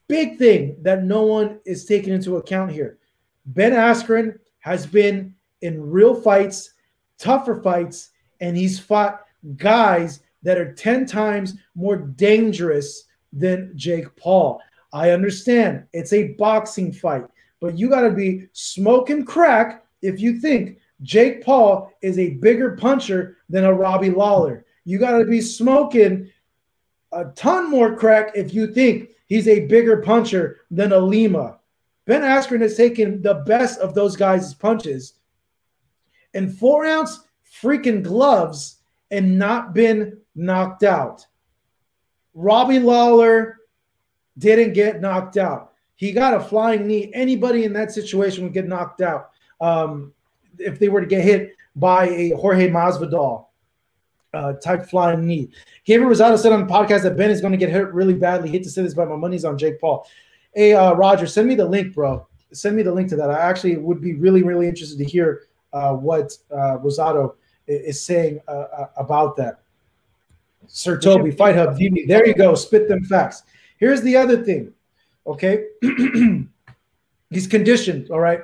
big thing that no one is taking into account here. Ben Askren has been in real fights, tougher fights, and he's fought guys that are 10 times more dangerous than Jake Paul. I understand it's a boxing fight, but you got to be smoking crack if you think Jake Paul is a bigger puncher than a Robbie Lawler. You got to be smoking a ton more crack if you think he's a bigger puncher than a Lima. Ben Askren has taken the best of those guys' punches in 4-ounce freaking gloves and not been knocked out. Robbie Lawler didn't get knocked out. He got a flying knee. Anybody in that situation would get knocked out if they were to get hit by a Jorge Masvidal type flying knee. Gabriel Rosado said on the podcast that Ben is going to get hurt really badly. Hate to say this, but my money's on Jake Paul. Hey, Roger, send me the link, bro. Send me the link to that. I actually would be really, really interested to hear what Rosado is saying about that. Sir Toby, Fight Hub, DB. There you go. Spit them facts. Here's the other thing, okay? He's conditioned, all right?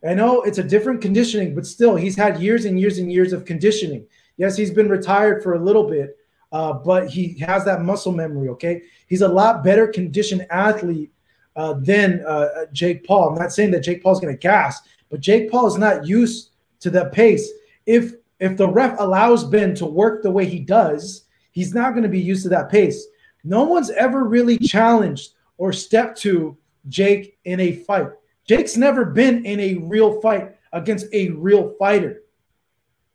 I know it's a different conditioning, but still, he's had years and years and years of conditioning. Yes, he's been retired for a little bit, but he has that muscle memory, okay? He's a lot better conditioned athlete than Jake Paul. I'm not saying that Jake Paul's going to gas, but Jake Paul is not used to the pace. If the ref allows Ben to work the way he does, he's not going to be used to that pace. No one's ever really challenged or stepped to Jake in a fight. Jake's never been in a real fight against a real fighter.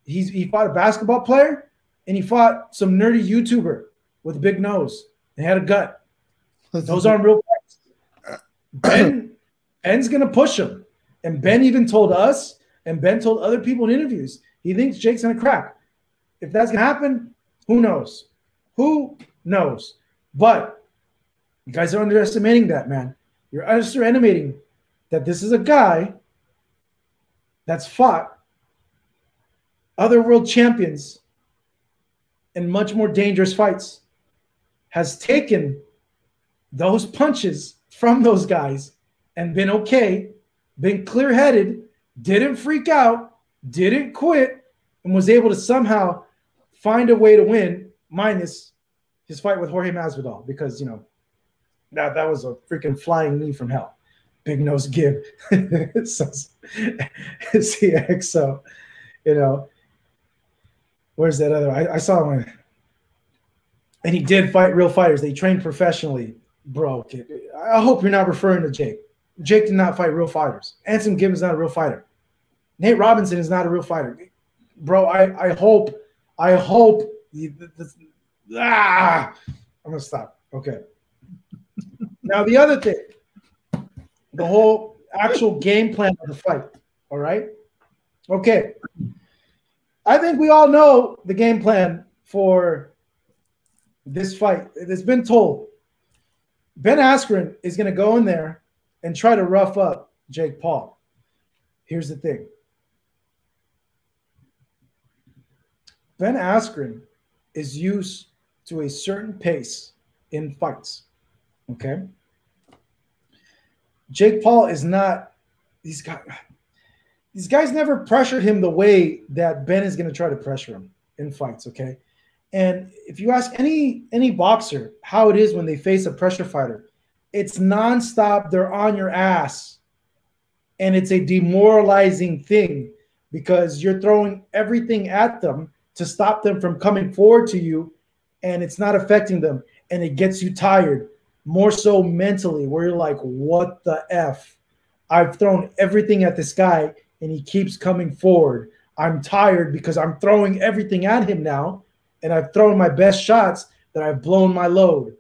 He fought a basketball player, and he fought some nerdy YouTuber with a big nose and had a gut. Those aren't real fights. Ben's going to push him. And Ben even told us, and Ben told other people in interviews, he thinks Jake's going to crack. If that's going to happen, who knows? Who knows? But you guys are underestimating that, man. You're underestimating that this is a guy that's fought other world champions in much more dangerous fights, has taken those punches from those guys and been okay, been clear-headed, didn't freak out, didn't quit, and was able to somehow find a way to win, minus his fight with Jorge Masvidal, because, you know, that was a freaking flying knee from hell. Big nose give. CX, so, you know, where's that other? I saw one. And he did fight real fighters. They trained professionally. Bro, I hope you're not referring to Jake. Jake did not fight real fighters. Anson Gibb is not a real fighter. Nate Robinson is not a real fighter. Bro, I hope I'm going to stop. Okay. Now, the other thing, the whole actual game plan of the fight, all right? Okay. I think we all know the game plan for this fight. It's been told. Ben Askren is going to go in there and try to rough up Jake Paul. Here's the thing. Ben Askren is used to a certain pace in fights, okay? Jake Paul is not – these guys never pressured him the way that Ben is going to try to pressure him in fights, okay? And if you ask any boxer how it is when they face a pressure fighter, it's nonstop. They're on your ass. And it's a demoralizing thing because you're throwing everything at them to stop them from coming forward to you, and it's not affecting them. And it gets you tired, more so mentally, where you're like, what the F? I've thrown everything at this guy, and he keeps coming forward. I'm tired because I'm throwing everything at him now, and I've thrown my best shots that I've blown my load.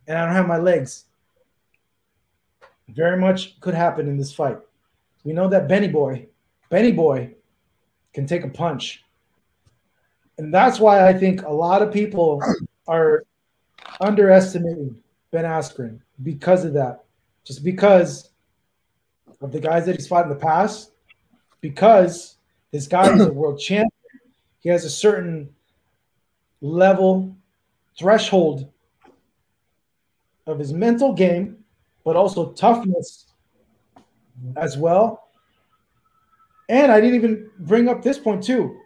And I don't have my legs. Very much could happen in this fight. We know that Benny Boy can take a punch. And that's why I think a lot of people are underestimating Ben Askren because of that. Just because of the guys that he's fought in the past, because this guy is a world champion. He has a certain level, threshold of his mental game, but also toughness as well. And I didn't even bring up this point too.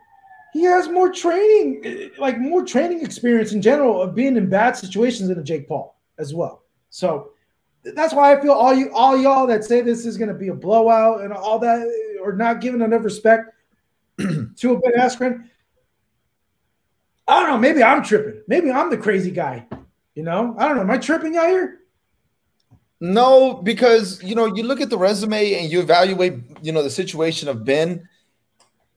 He has more training, like more training experience in general of being in bad situations than a Jake Paul as well. So that's why I feel all y'all that say this is going to be a blowout and all that, or not giving enough respect to a Ben Askren. I don't know. Maybe I'm tripping. Maybe I'm the crazy guy. I don't know. Am I tripping out here? No, because you look at the resume and you evaluate the situation of Ben.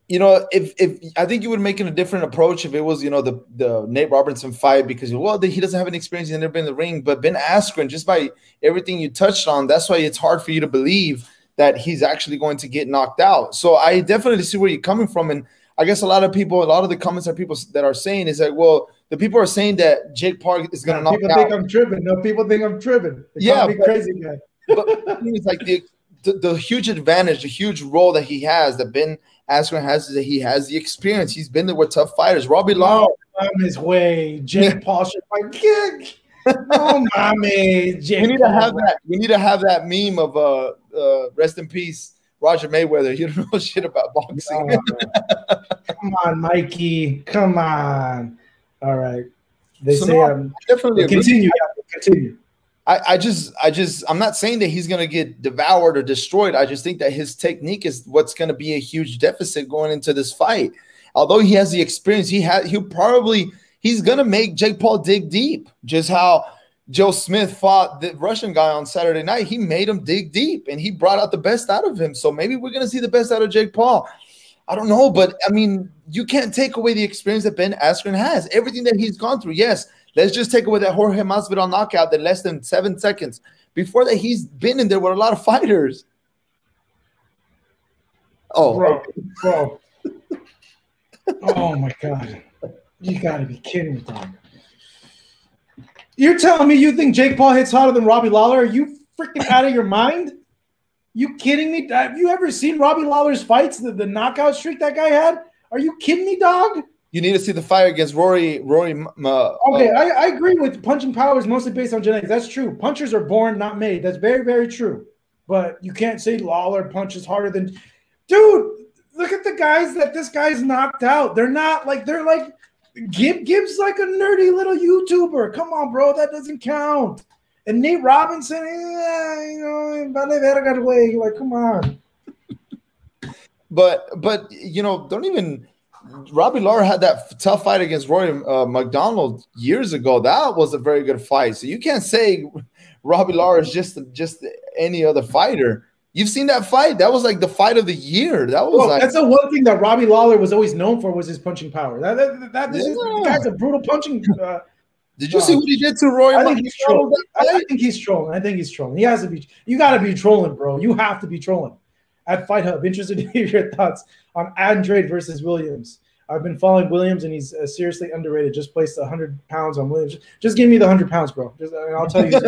If I think you would make a different approach if it was the Nate Robinson fight, because he doesn't have any experience, he's never been in the ring. But Ben Askren, just by everything you touched on, that's why it's hard for you to believe that he's actually going to get knocked out. So I definitely see where you're coming from, and I guess a lot of the comments that people that are saying is like, well, the people are saying that Jake Paul is going to knock out. People think I'm tripping. No, people think I'm tripping. They call me crazy guy. But it's like the huge advantage, the huge role that he has, that Ben Askren has, is that he has the experience. He's been there with tough fighters. Robbie Lawler on his way. Jake Paul should fight kick. Oh, mommy. We need to have that. We need to have that meme of rest in peace, Roger Mayweather. You don't know shit about boxing. Come on, Mikey. Come on. All right. They say definitely continue. Continue. I'm not saying that he's going to get devoured or destroyed. I just think that his technique is what's going to be a huge deficit going into this fight. Although he has the experience, he's going to make Jake Paul dig deep. Just how Joe Smith fought the Russian guy on Saturday night. He made him dig deep, and he brought out the best out of him. So maybe we're going to see the best out of Jake Paul. I don't know, but I mean, you can't take away the experience that Ben Askren has. Everything that he's gone through. Yes, let's just take away that Jorge Masvidal knockout in less than 7 seconds. Before that, he's been in there with a lot of fighters. Oh, bro. Oh my God. You gotta be kidding me, dog. You're telling me you think Jake Paul hits harder than Robbie Lawler? Are you freaking out of your mind? You kidding me? Have you ever seen Robbie Lawler's fights? The knockout streak that guy had? Are you kidding me, dog? You need to see the fight against Rory. Okay, I agree with punching power is mostly based on genetics. That's true. Punchers are born, not made. That's very, very true. But you can't say Lawler punches harder than – dude, look at the guys that this guy's knocked out. They're like Gibbs like a nerdy little YouTuber. Come on, bro. That doesn't count. And Nate Robinson, vale verga way. You're like, come on. But don't even – Robbie Lawler had that tough fight against Rory McDonald years ago. That was a very good fight. So you can't say Robbie Lawler is just any other fighter. You've seen that fight. That was like the fight of the year. That's the one thing that Robbie Lawler was always known for, was his punching power. The guy's a brutal punching. Did you see what he did to Rory? I think he's trolling. I think he's trolling. He has to be. You got to be trolling, bro. You have to be trolling. At Fight Hub, interested to hear your thoughts on Andrade versus Williams. I've been following Williams, and he's seriously underrated. Just placed 100 pounds on Williams. Just give me the 100 pounds, bro. I'll tell you. Just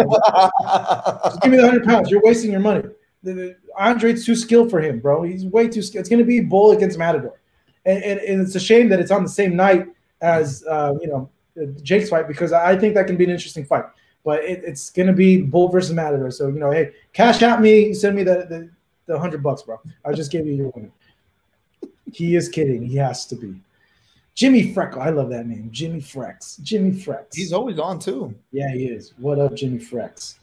give me the 100 pounds. You're wasting your money. Andrade's too skilled for him, bro. He's way too skilled. It's going to be Bull against Matador. And it's a shame that it's on the same night as Jake's fight, because I think that can be an interesting fight. But it's going to be Bull versus Matador. So, hey, cash at me. Send me the $100, bro. I just gave you your winner. He is kidding. He has to be. Jimmy Freckle. I love that name. Jimmy Frex. Jimmy Frex. He's always on, too. Yeah, he is. What up, Jimmy Frex?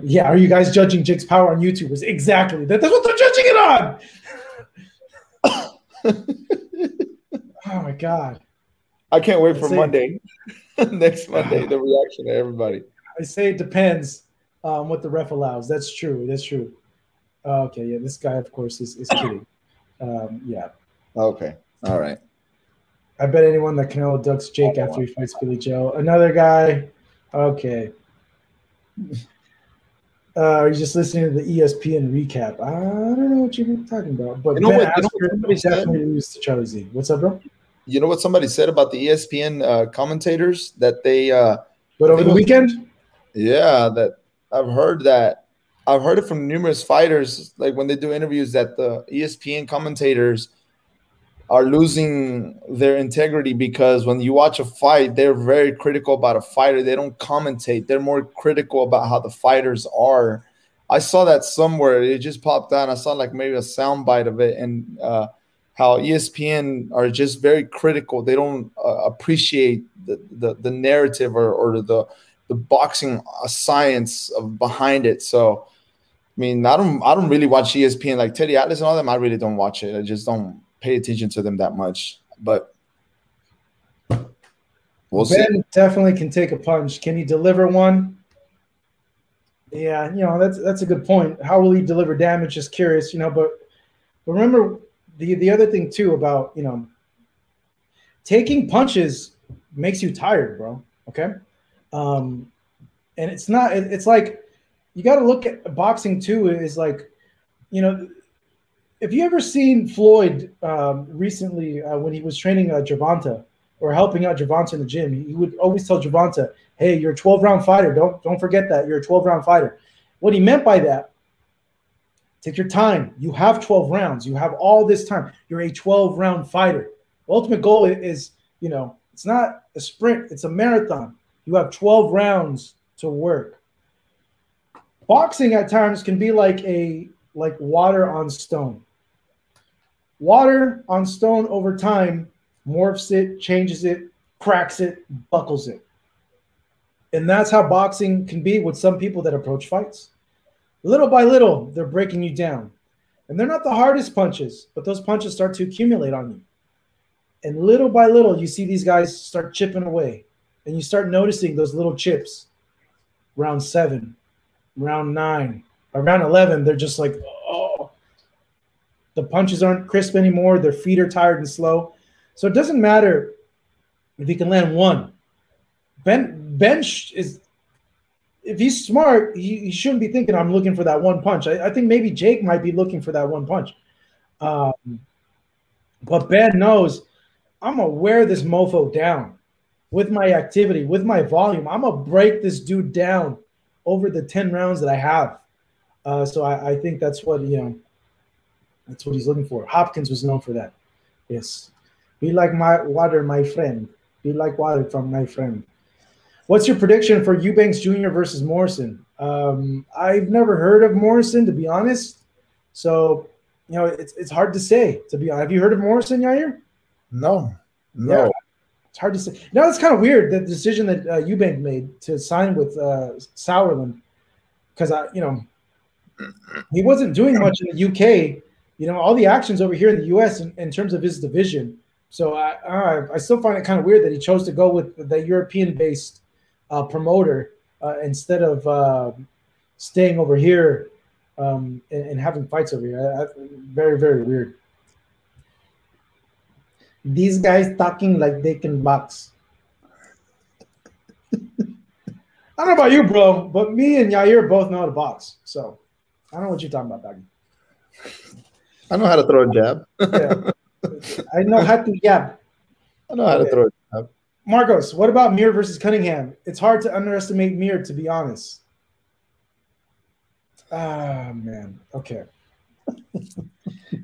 Yeah, are you guys judging Jake's power on YouTubers? Exactly. That's what they're judging it on. Oh, my God. I can't wait for Monday. Next Monday, the reaction to everybody. I say it depends on what the ref allows. That's true. That's true. Okay, yeah, this guy, of course, is kidding. Yeah. Okay. All right. I bet anyone that Canelo ducks Jake after he fights Billy Joe. Another guy. Okay. Are you just listening to the ESPN recap? I don't know what you're talking about. But Ben Askren definitely lose to Charlie Z. What's up, bro? You know what somebody said about the ESPN commentators? That they but over the weekend? Yeah, that I've heard it from numerous fighters, like when they do interviews, that the ESPN commentators are losing their integrity, because when you watch a fight, they're very critical about a fighter. They don't commentate. They're more critical about how the fighters are. I saw that somewhere. It just popped out. I saw like maybe a sound bite of it, and how ESPN are just very critical. They don't appreciate the narrative or the boxing science behind it. So, I mean, I don't really watch ESPN like Teddy Atlas and all them. I really don't watch it. I just don't pay attention to them that much. But we'll see. Ben definitely can take a punch. Can he deliver one? Yeah, that's a good point. How will he deliver damage? Just curious, But remember the other thing too about taking punches makes you tired, bro. Okay, and it's not. It's like you got to look at boxing too. Is like, if you ever seen Floyd recently when he was training Gervonta or helping out Gervonta in the gym, he would always tell Gervonta, hey, you're a 12-round fighter. Don't forget that. You're a 12-round fighter. What he meant by that, take your time. You have 12 rounds. You have all this time. You're a 12-round fighter. The ultimate goal is, it's not a sprint. It's a marathon. You have 12 rounds to work. Boxing at times can be like water on stone. Water on stone over time morphs it, changes it, cracks it, buckles it. And that's how boxing can be with some people that approach fights. Little by little, they're breaking you down. And they're not the hardest punches, but those punches start to accumulate on you. And little by little, you see these guys start chipping away. And you start noticing those little chips. Round 7, round 9, around 11, they're just like, oh. The punches aren't crisp anymore. Their feet are tired and slow. So it doesn't matter if he can land one. Ben is, if he's smart, he shouldn't be thinking, I'm looking for that one punch. I think maybe Jake might be looking for that one punch. But Ben knows, I'm going to wear this mofo down with my activity, with my volume. I'm going to break this dude down over the 10 rounds that I have. So I think that's what, that's what he's looking for. Hopkins was known for that. Yes. Be like my water, my friend. Be like water from my friend. What's your prediction for Eubanks Jr. versus Morrison? I've never heard of Morrison, to be honest. So, it's hard to say, to be honest. Have you heard of Morrison, Yair? No. Yeah, it's hard to say. It's kind of weird, the decision that Eubanks made to sign with Sauerland. Because, he wasn't doing much in the UK. All the actions over here in the US in terms of his division. So I still find it kind of weird that he chose to go with the European-based promoter instead of staying over here and having fights over here. Very, very weird. These guys talking like they can box. I don't know about you, bro, but me and Yair both know how to box. So I don't know what you're talking about, Doggy. I know how to throw a jab. Yeah. I know how to jab. I know how to throw a jab. Marcos, what about Mir versus Cunningham? It's hard to underestimate Mir, to be honest. Ah, man. Okay.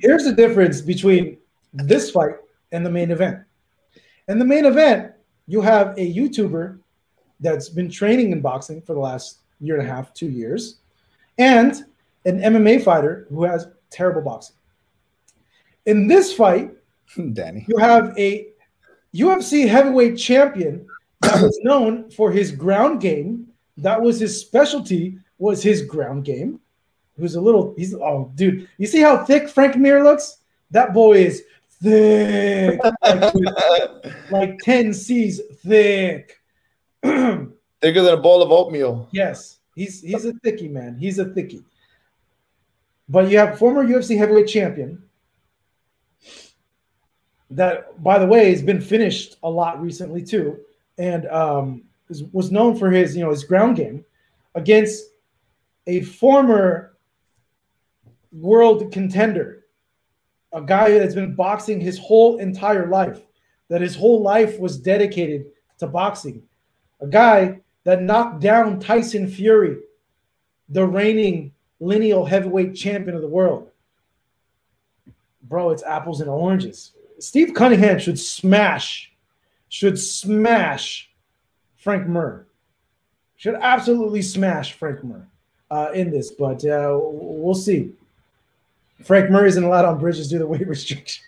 Here's the difference between this fight and the main event. In the main event, you have a YouTuber that's been training in boxing for the last 1.5 to 2 years, and an MMA fighter who has terrible boxing. In this fight, Danny, you have a UFC heavyweight champion that was known for his ground game. That was his specialty, was his ground game. Dude, you see how thick Frank Mir looks? That boy is thick, like 10 C's thick. Thicker than a bowl of oatmeal. Yes, he's a thickie, man. He's a thickie. But you have former UFC heavyweight champion that, by the way, has been finished a lot recently too, and was known for his his ground game against a former world contender, a guy that's been boxing his whole entire life, that his whole life was dedicated to boxing, a guy that knocked down Tyson Fury, the reigning lineal heavyweight champion of the world. Bro, it's apples and oranges. Steve Cunningham should smash Frank Mir. Should absolutely smash Frank Mir in this, but we'll see. Frank Mir isn't allowed on bridges due to weight restriction.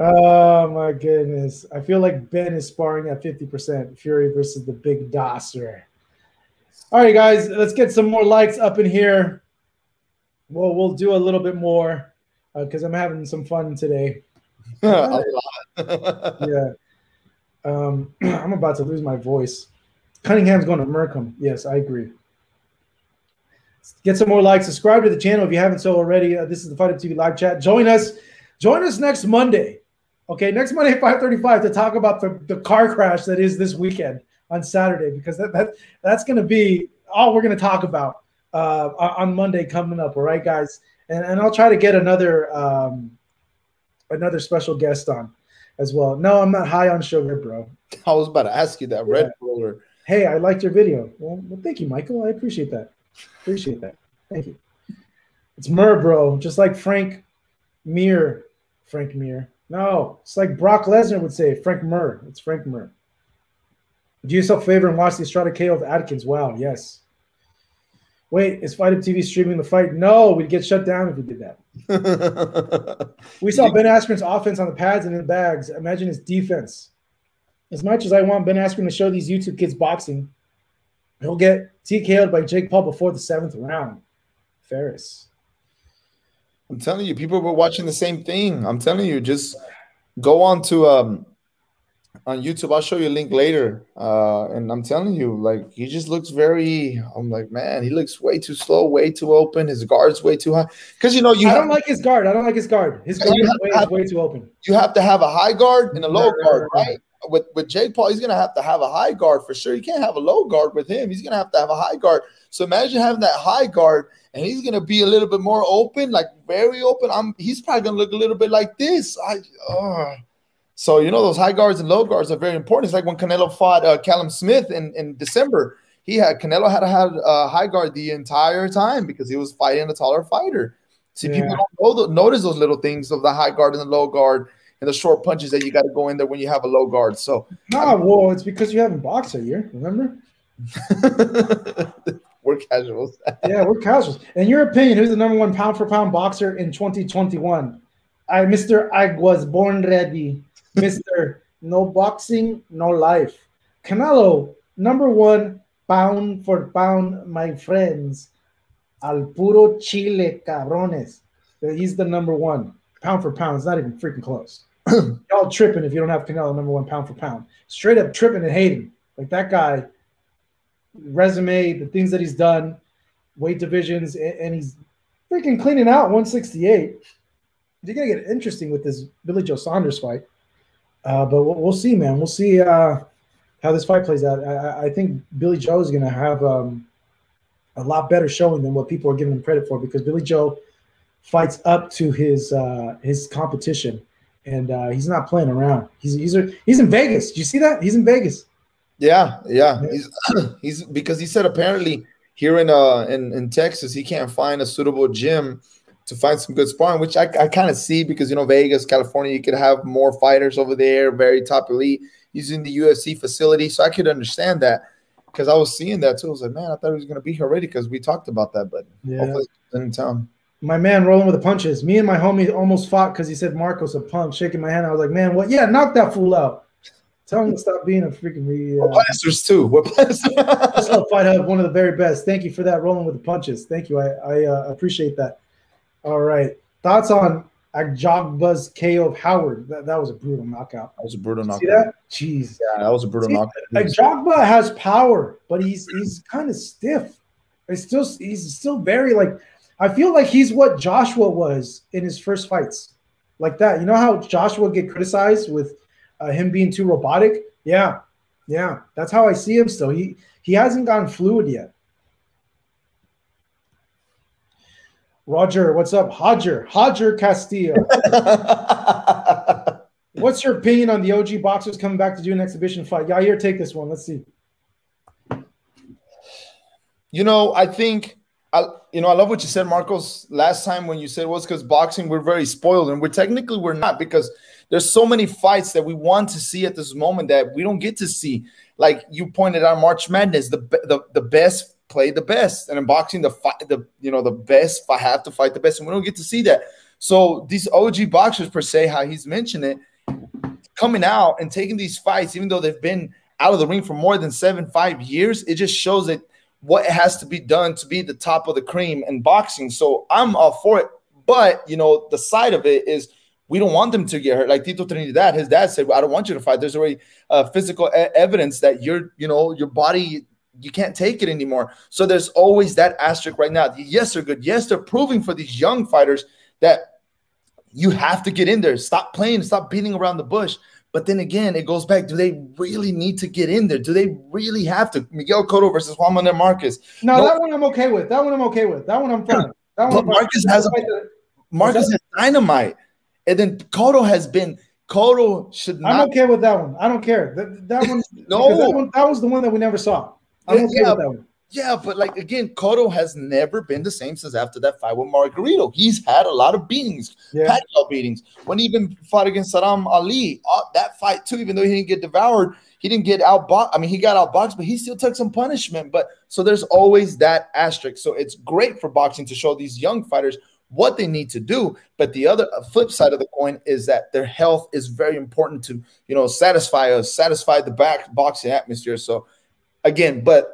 Oh my goodness. I feel like Ben is sparring at 50%. Fury versus the big Dosser. All right, guys, let's get some more likes up in here. We'll do a little bit more because I'm having some fun today. A lot. Yeah. I'm about to lose my voice. Cunningham's going to murk him. Yes, I agree. Let's get some more likes. Subscribe to the channel if you haven't so already. This is the Fight Up TV live chat. Join us next Monday. Okay, next Monday at 5:35 to talk about the car crash that is this weekend on Saturday, because that's going to be all we're going to talk about on Monday coming up. All right, guys, and I'll try to get another special guest on as well. No, I'm not high on sugar, bro. I was about to ask you that. Red Bull. Hey, I liked your video. Well, thank you, Michael. I appreciate that. Thank you. It's Murr, bro. Just like Frank Mir. No, it's like Brock Lesnar would say, Frank Murr. It's Frank Murr. Do yourself a favor and watch the Estrada KO of Atkins. Wow, yes. Wait, is Fight Up TV streaming the fight? No, we'd get shut down if we did that. We saw Ben Askren's offense on the pads and in the bags. Imagine his defense. As much as I want Ben Askren to show these YouTube kids boxing, he'll get TKO'd by Jake Paul before the 7th round. Ferris. I'm telling you, people were watching the same thing. I'm telling you, just go on to on YouTube. I'll show you a link later. And I'm telling you, like, he just looks very. I'm like, man, he looks way too slow, way too open. His guard's way too high. Because I don't like his guard. His guard is way too open. You have to have a high guard and a low guard, right? With Jake Paul, he's gonna have to have a high guard for sure. You can't have a low guard with him. He's gonna have to have a high guard. So imagine having that high guard, and he's gonna be a little bit more open, like very open. He's probably gonna look a little bit like this. So those high guards and low guards are very important. It's like when Canelo fought Callum Smith in December. Canelo had to have a high guard the entire time because he was fighting a taller fighter. See, people don't notice those little things of the high guard and the low guard, and the short punches that you got to go in there when you have a low guard. So it's because you haven't boxed a year, remember? We're casuals. Yeah, we're casuals. In your opinion, who's the #1 pound-for-pound boxer in 2021? Mr. I was born ready. Mr. No boxing, no life. Canelo, #1 pound for pound, my friends. Al puro chile, cabrones. He's the #1 pound for pound. It's not even freaking close. Y'all tripping if you don't have Canelo #1 pound for pound. Straight up tripping and hating. Like that guy, resume, the things that he's done, weight divisions, and he's freaking cleaning out 168. You're going to get interesting with this Billy Joe Saunders fight. But we'll see, man. We'll see how this fight plays out. I think Billy Joe is going to have a lot better showing than what people are giving him credit for, because Billy Joe fights up to his competition, and he's not playing around. He's in Vegas. Do you see that? He's in Vegas. Yeah. He's because he said apparently here in Texas he can't find a suitable gym to find some good sparring, which I kind of see, because Vegas, California, you could have more fighters over there, very top elite, using the UFC facility. So I could understand that, because I was seeing that too. I was like, man, I thought he was going to be here already, because we talked about that, but hopefully he's in town. My man rolling with the punches. Me and my homie almost fought because he said Marcos a punk, shaking my hand. I was like, man, what? Yeah, knock that fool out. Tell him to stop being a freaking plasters too. We're plasters. Fight Hub, one of the very best. Thank you for that, rolling with the punches. Thank you. I appreciate that. All right. Thoughts on Agjogba's KO of Howard? That was a brutal knockout. That was a brutal knockout. See that? Jeez. Yeah, that was a brutal knockout. Agjogba has power, but he's kind of stiff. He's still very I feel like he's what Joshua was in his first fights. Like that. You know how Joshua get criticized with him being too robotic? Yeah. That's how I see him still. He hasn't gone fluid yet. Roger, what's up? Hodger Castillo. What's your opinion on the OG boxers coming back to do an exhibition fight? Yair, take this one. Let's see. I think I love what you said, Marcos, last time when you said was because boxing, we're very spoiled, and we're not, because there's so many fights that we want to see at this moment that we don't get to see. Like you pointed out, March Madness, the best play the best, and in boxing, the best have to fight the best, and we don't get to see that. So these OG boxers, per se, how he's mentioned it, coming out and taking these fights, even though they've been out of the ring for more than 5 years, it just shows that what has to be done to be the top of the cream in boxing. So I'm all for it. But, you know, the side of it is we don't want them to get hurt. Like Tito Trinidad, his dad said, well, I don't want you to fight. There's already physical evidence that your body, you can't take it anymore. So there's always that asterisk right now. Yes, they're good. Yes, they're proving for these young fighters that you have to get in there. Stop playing. Stop beating around the bush. But then again, it goes back. Do they really need to get in there? Do they really have to? Miguel Cotto versus Juan Manuel Marquez. No, that one I'm okay with. That one I'm fine. But Marquez has dynamite. And then Cotto should not. I'm okay with that one. I don't care. That one, no. That was the one that we never saw. I'm okay with that one. Yeah, but like again, Cotto has never been the same since after that fight with Margarito. He's had a lot of beatings, Pacquiao beatings. When he even fought against Saddam Ali, that fight too, even though he didn't get devoured, he didn't get outboxed. I mean, he got outboxed, but he still took some punishment. But so there's always that asterisk. So it's great for boxing to show these young fighters what they need to do. But the other flip side of the coin is that their health is very important to, satisfy the boxing atmosphere. So again, but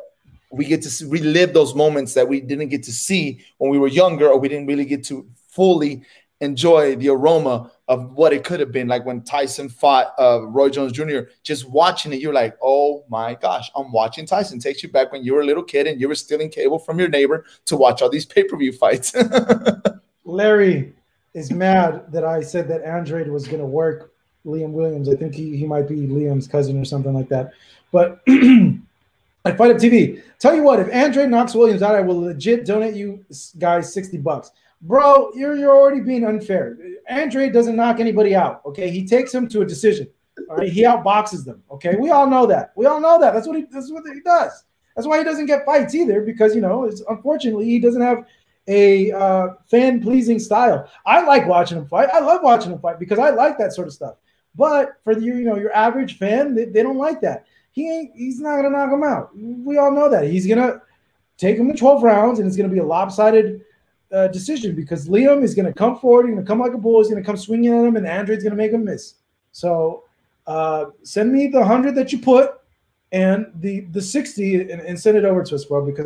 we get to relive those moments that we didn't get to see when we were younger, or we didn't really get to fully enjoy the aroma of what it could have been. Like when Tyson fought Roy Jones Jr., just watching it, you're like, oh my gosh, I'm watching Tyson. Takes you back when you were a little kid and you were stealing cable from your neighbor to watch all these pay-per-view fights. Larry is mad that I said that Andrade was going to work Liam Williams. I think he might be Liam's cousin or something like that. But at Fight Up TV, tell you what, if Andrade knocks Williams out, I will legit donate you guys $60. Bro, you're already being unfair. Andrade doesn't knock anybody out, okay? He takes them to a decision. All right, he outboxes them, okay? We all know that. That's what he does. That's why he doesn't get fights either, because unfortunately he doesn't have a fan-pleasing style. I like watching him fight. I love watching him fight because I like that sort of stuff. But for your average fan, they don't like that. He's not gonna knock him out. We all know that. He's gonna take him to 12 rounds, and it's gonna be a lopsided decision because Liam is gonna come forward, he's gonna come like a bull, he's gonna come swinging at him, and Andrade's gonna make him miss. So send me the 100 that you put and the 60 and send it over to us, bro, because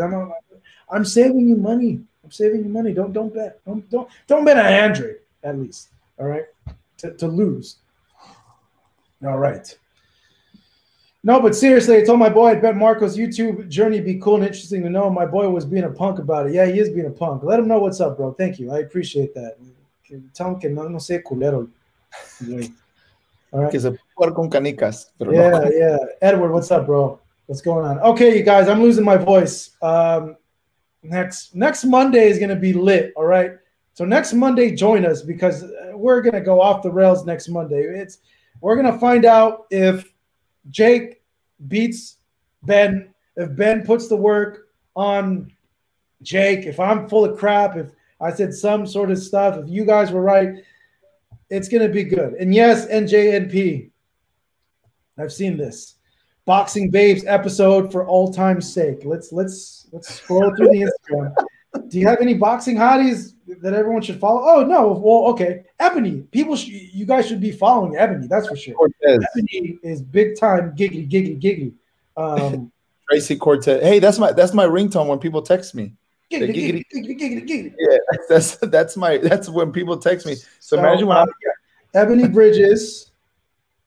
I'm saving you money. I'm saving you money. Don't bet. Don't bet on Andrade, at least. All right, to lose. All right. No, but seriously, I told my boy, I bet Marcos' YouTube journey be cool and interesting to know. My boy was being a punk about it. Yeah, he is being a punk. Let him know what's up, bro. Thank you. I appreciate that. Tell him que no sé culero. All right. Con canicas, yeah. Edward, what's up, bro? What's going on? Okay, you guys, I'm losing my voice. Next Monday is going to be lit, all right? So next Monday, join us because we're going to go off the rails next Monday. We're going to find out if Jake beats Ben, if Ben puts the work on Jake, if I'm full of crap, if I said some sort of stuff, if you guys were right, it's going to be good. And yes, NJNP, I've seen this. Boxing Babes episode for all time's sake. Let's scroll through the Instagram. Do you have any boxing hotties that everyone should follow? Oh no, well, okay. Ebony, you guys should be following Ebony. That's for sure. Cortez. Ebony is big time giggly. Tracy Cortez. Hey, that's my ringtone when people text me. Giggly. Yeah, that's when people text me. So imagine when Ebony Bridges.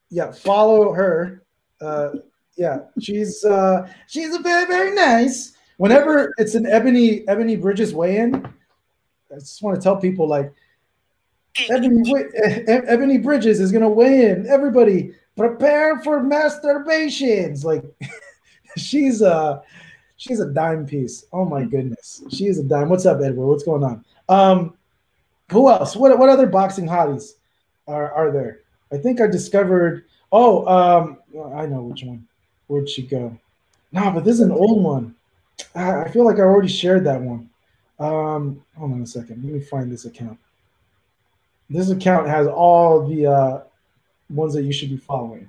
Yeah, follow her. Yeah, she's a very, very nice. Whenever it's an Ebony Bridges weigh-in, I just want to tell people like Ebony Bridges is gonna weigh in. Everybody prepare for masturbations. Like she's a dime piece. Oh my goodness, she is a dime. What's up, Edward? What's going on? Who else? What other boxing hotties are there? I think I discovered. I know which one. Where'd she go? No, but this is an old one. I feel like I already shared that one. Hold on a second. Let me find this account. This account has all the ones that you should be following.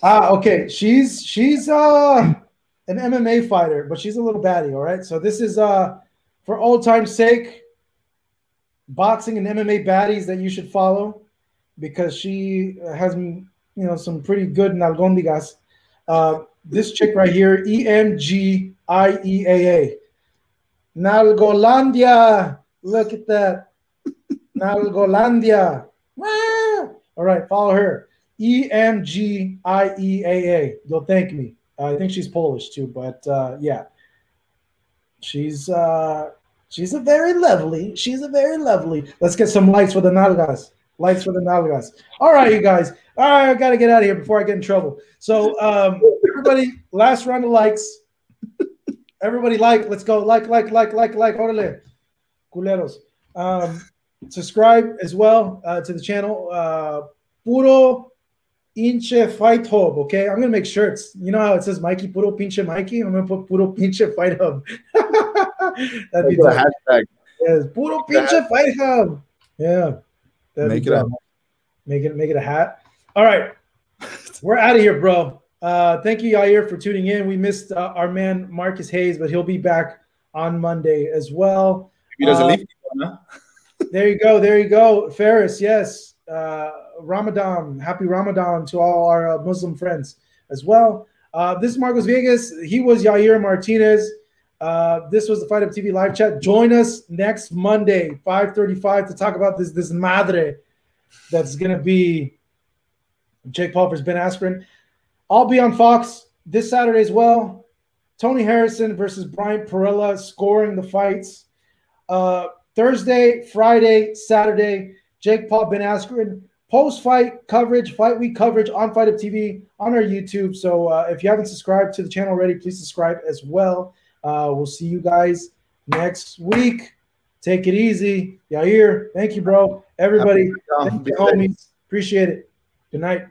Okay. She's an MMA fighter, but she's a little baddie, all right? So this is for old time's sake, boxing and MMA baddies that you should follow. because she has, some pretty good nalgondigas. This chick right here, EMGIEAA. Nalgolandia. Look at that. Nalgolandia. Ah! All right, follow her. EMGIEAA. You'll thank me. I think she's Polish too, but yeah. She's a very lovely. She's a very lovely. Let's get some likes for the nalgas. Likes for the nalgas. All right, you guys. All right, I got to get out of here before I get in trouble. So everybody, last round of likes. Everybody like. Let's go. Like. Orale. Culeros. Subscribe as well to the channel. Puro pinche fight hub. Okay, I'm gonna make shirts. You know how it says Mikey, puro pinche Mikey. I'm gonna put puro pinche fight hub. That'd be the hashtag. Yes, puro pinche fight hub. Yeah, make it up. Make it a hat. All right, we're out of here, bro. Thank you, Yair, for tuning in. We missed our man Marcus Hayes, but he'll be back on Monday as well. He doesn't leave. Huh? There you go. Ferris, yes. Ramadan, happy Ramadan to all our Muslim friends as well. This is Marcos Villegas. He was Yair Martinez. This was the Fight Up TV live chat. Join us next Monday, 5:35, to talk about this madre that's going to be Jake Paul versus Ben Askren. I'll be on Fox this Saturday as well. Tony Harrison versus Brian Perella scoring the fights. Thursday, Friday, Saturday, Jake Paul, Ben Askren, post-fight coverage, fight week coverage on Fight Up TV on our YouTube. So if you haven't subscribed to the channel already, please subscribe as well. We'll see you guys next week. Take it easy. Yair, thank you, bro. Everybody, thank you, homies. Appreciate it. Good night.